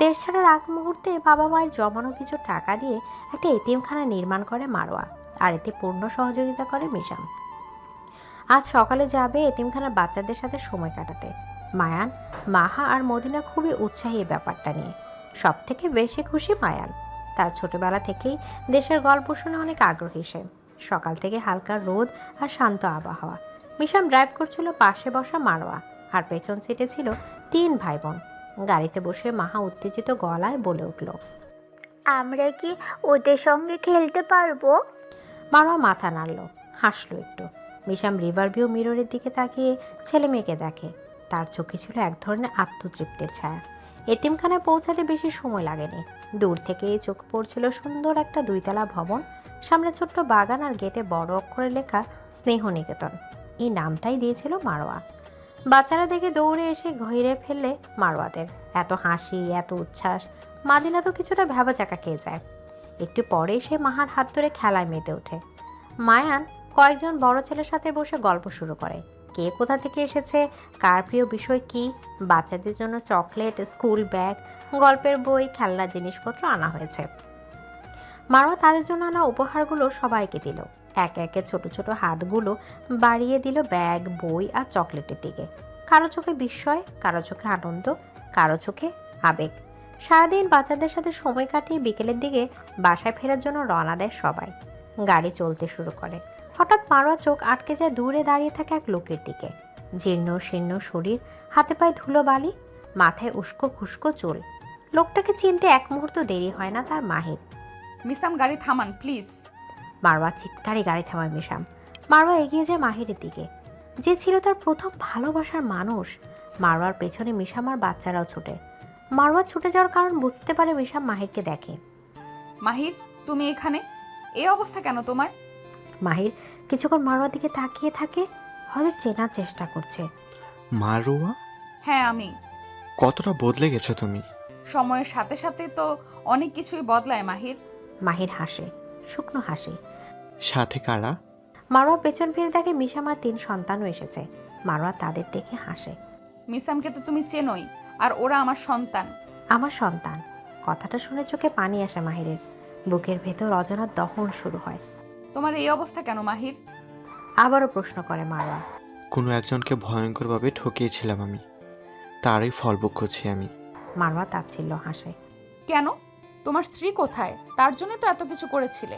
দেশ ছাড়ার আগ মুহূর্তে বাবা মায়ের জমানো কিছু টাকা দিয়ে একটা এতিমখানা নির্মাণ করে মারওয়া, আর এতে পূর্ণ সহযোগিতা করে মিশাম। আজ সকালে যাবে এতিমখানার বাচ্চাদের সাথে সময় কাটাতে। মায়ান, মাহা আর মদিনা খুবই উৎসাহী এই ব্যাপারটা নিয়ে। সব থেকে বেশি খুশি মায়ান। তার ছোটবেলা থেকেই দেশের গল্প শুনে অনেক আগ্রহী সে। সকাল থেকে হালকা রোদ আর শান্ত আবহাওয়া। মিশাম ড্রাইভ করছিল পাশে বসা মারওয়া, আর পেছন সিটে ছিল 3 ভাই বোন। গাড়িতে বসে মাহা উত্তেজিত গলায় বলে উঠল, আমরা কি ওদের সঙ্গে খেলতে পারবো? মারওয়া মাথা নাড়ল, হাসলো একটু। মিশাম রিভারভিউ মিররের দিকে তাকিয়ে ছেলে মেয়েকে দেখে। তার চোখে ছিল এক ধরনের আত্মতৃপ্তির ছায়া। এতিমখানায় পৌঁছাতে বেশি সময় লাগেনি। দূর থেকে চোখ পড়ছিল সুন্দর একটা 2তলা ভবন, সামনে ছোট্ট বাগান, আর গেটে বড় অক্ষরে লেখা স্নেহ নিকেতন। এই নামটাই দিয়েছিল মারওয়া। বাচ্চারা দেখে দৌড়ে এসে ঘিরে ফেললে মারওয়াদের। এত হাসি, এত উচ্ছ্বাস। মাদিনা তো কিছুটা ভ্যাবাচাকা খেয়ে যায়। একটু পরে সে মাহার হাত ধরে খেলায় মেতে ওঠে। মায়ান কয়েকজন বড় ছেলের সাথে বসে গল্প শুরু করে। কে কোথা থেকে এসেছে, কার প্রিয় বিষয় কি, বাচ্চাদের জন্য চকলেট, স্কুল ব্যাগ, গল্পের বই, খেলনার জিনিসপত্র আনা হয়েছে। মারওয়া তাদের জন্য আনা উপহারগুলো সবাইকে দিল। একে একে ছোট ছোট হাতগুলো বাড়িয়ে দিল ব্যাগ, বই আর চকলেটের দিকে। কারো চোখে বিস্ময়, কারো চোখে আনন্দ, কারো চোখে আবেগ। সারাদিন বাচ্চাদের সাথে সময় কাটিয়ে বিকেলের দিকে বাসায় ফেরার জন্য রওনা দেয় সবাই। গাড়ি চলতে শুরু করে। হঠাৎ মারওয়া চোখ আটকে যায় দূরে দাঁড়িয়ে থাকা এক লোকের দিকে। জীর্ণ শীর্ণ শরীর, হাতে পায়ে ধুলো বালি, মাথায় উস্কো খুস্কো চুল। লোকটাকে চিনতে এক মুহূর্ত দেরি হয় না তার মাহির। মিসাম, গাড়ি থামান প্লিজ। মারওয়া চিৎকারে গাড়ি থামায় মিশাম। মারওয়া এগিয়ে যায় মাহিরের দিকে, যে ছিল তার প্রথম ভালোবাসার মানুষ। মারওয়ার পেছনে মিশাম আর বাচ্চারাও ছুটে। মারওয়া ছুটে যাওয়ার কারণ বুঝতে পারে মিশাম মাহিরকে দেখে। মাহির, তুমি এখানে? এই অবস্থা কেন তোমার? মাহির কিছুক্ষণ মারওয়ার দিকে তাকিয়ে থাকে, হয়তো চেনার চেষ্টা করছে। মারওয়া? হ্যাঁ আমি। কতটা বদলে গেছো তুমি। সময়ের সাথে সাথে তো অনেক কিছুই বদলায় মাহির। মাহির হাসে, শুকনো হাসি। সাথে কারা? মারওয়া পেছন ফিরে দেখে মিশাম আর 3 সন্তানও এসেছে। মারওয়া তাদের দেখে হাসে। মিসামকে তো তুমি চেনোই, আর ওরা আমার সন্তান। আমার সন্তান? কথাটা শুনে চোখে পানি আসে মাহিরের। বুকের ভেতর অজানা দহন শুরু হয়। তোমার এই অবস্থা কেন মাহির? আবারও প্রশ্ন করে মারওয়া। কোনো একজনকে ভয়ঙ্করভাবে ঠকিয়েছিলাম আমি, তারই ফল ভোগ করছি আমি। মারওয়া তাচ্ছিল্য হাসে। কেন? তোমার স্ত্রী কোথায়? তার জন্য তো এত কিছু করেছিলে।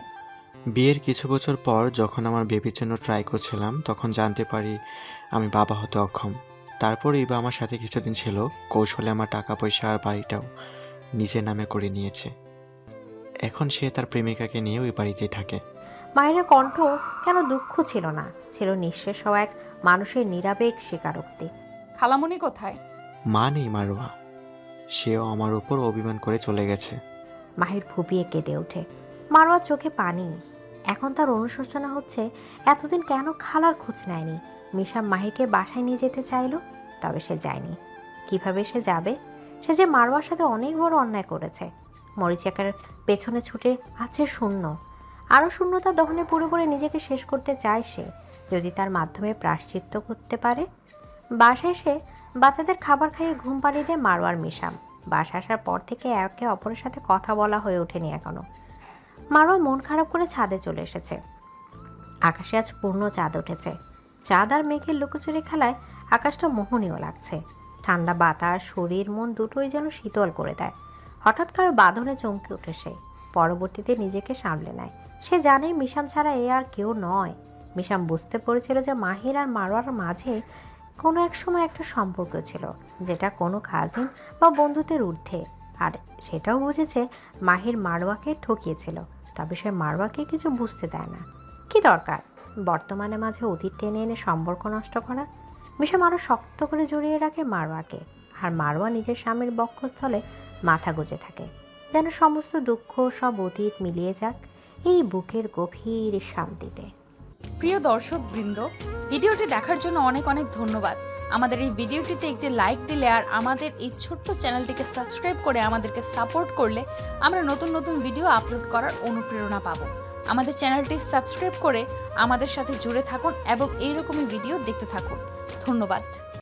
বিয়ের কিছু বছর পর যখন আমার বেবির জন্য ট্রাই করছিলাম, তখন জানতে পারি আমি বাবা হতে অক্ষম। তারপর ইবা আমার সাথে কিছুদিন ছিল, কৌশলে আমার টাকা পয়সা আর বাড়িটাও নিজের নামে করে নিয়েছে। এখন সে তার প্রেমিকাকে নিয়ে ওই বাড়িতেই থাকে। মায়ের কণ্ঠ কেন দুঃখ ছিল না, ছিল নিঃশেষ হওয়া এক মানুষের নিরাবেগ স্বীকারোক্তি। খালামণি কোথায়? মা নেই মারওয়া, সেও আমার উপর অভিমান করে চলে গেছে। মাহির ফুপিয়ে কেঁদে ওঠে। মারোয়ার চোখে পানি। এখন তার অনুশোচনা হচ্ছে এতদিন কেন খালার খোঁজ নেয়নি। মিশাম মাহিকে বাসায় নিয়ে যেতে চাইলো, তবে সে যায়নি। কিভাবে সে যাবে? সে যে মারোয়ার সাথে অনেক বড় অন্যায় করেছে। মরিচিকার পেছনে ছুটে আছে শূন্য, আরও শূন্যতার দহনে পুরো করে নিজেকে শেষ করতে চায় সে, যদি তার মাধ্যমে প্রায়শ্চিত্ত করতে পারে। বাসায় এসে বাচ্চাদের খাবার খাইয়ে ঘুম পাড়িয়ে দেয় মারোয়ার মিশাম। বাসা আসার পর থেকে একে অপরের সাথে কথা বলা হয়ে ওঠেনি এখনো। মারোয়া মন খারাপ করে ছাদে চলে এসেছে। আকাশে আজ পূর্ণ চাঁদ উঠেছে। চাঁদ আর মেঘের লুকোচুরি খেলায় আকাশটা মোহনীয় লাগছে। ঠান্ডা বাতাস শরীর মন দুটোই যেন শীতল করে দেয়। হঠাৎ কারো বাঁধনে চমকে ওঠে সে। পরবর্তীতে নিজেকে সামলে নেয়। সে জানে মিশাম ছাড়া এ আর কেউ নয়। মিশাম বুঝতে পেরেছিল যে মাহির আর মারোয়ার মাঝে কোনো এক সময় একটা সম্পর্ক ছিল, যেটা কোনো কাজিন বা বন্ধুত্বের ঊর্ধ্বে। আর সেটাও বুঝেছে মাহির মারোয়াকে ঠকিয়েছিল, তবে সে মারোয়াকে কিছু বুঝতে দেয় না। কি দরকার বর্তমানে মাঝে অতীত টেনে এনে সম্পর্ক নষ্ট করার? মিশাম আরও শক্ত করে জড়িয়ে রাখে মারোয়াকে, আর মারোয়া নিজের স্বামীর বক্ষস্থলে মাথা গুজে থাকে, যেন সমস্ত দুঃখ সব অতীত মিলিয়ে যাক এই বুকের গভীর শান্তিতে। প্রিয় দর্শকবৃন্দ, ভিডিওটি দেখার জন্য অনেক অনেক ধন্যবাদ। আমাদের এই ভিডিওটিতে একটি লাইক দিলে আর আমাদের এই ছোট্ট চ্যানেলটিকে সাবস্ক্রাইব করে আমাদেরকে সাপোর্ট করলে আমরা নতুন নতুন ভিডিও আপলোড করার অনুপ্রেরণা পাবো। আমাদের চ্যানেলটি সাবস্ক্রাইব করে আমাদের সাথে জুড়ে থাকুন এবং এইরকমই ভিডিও দেখতে থাকুন। ধন্যবাদ।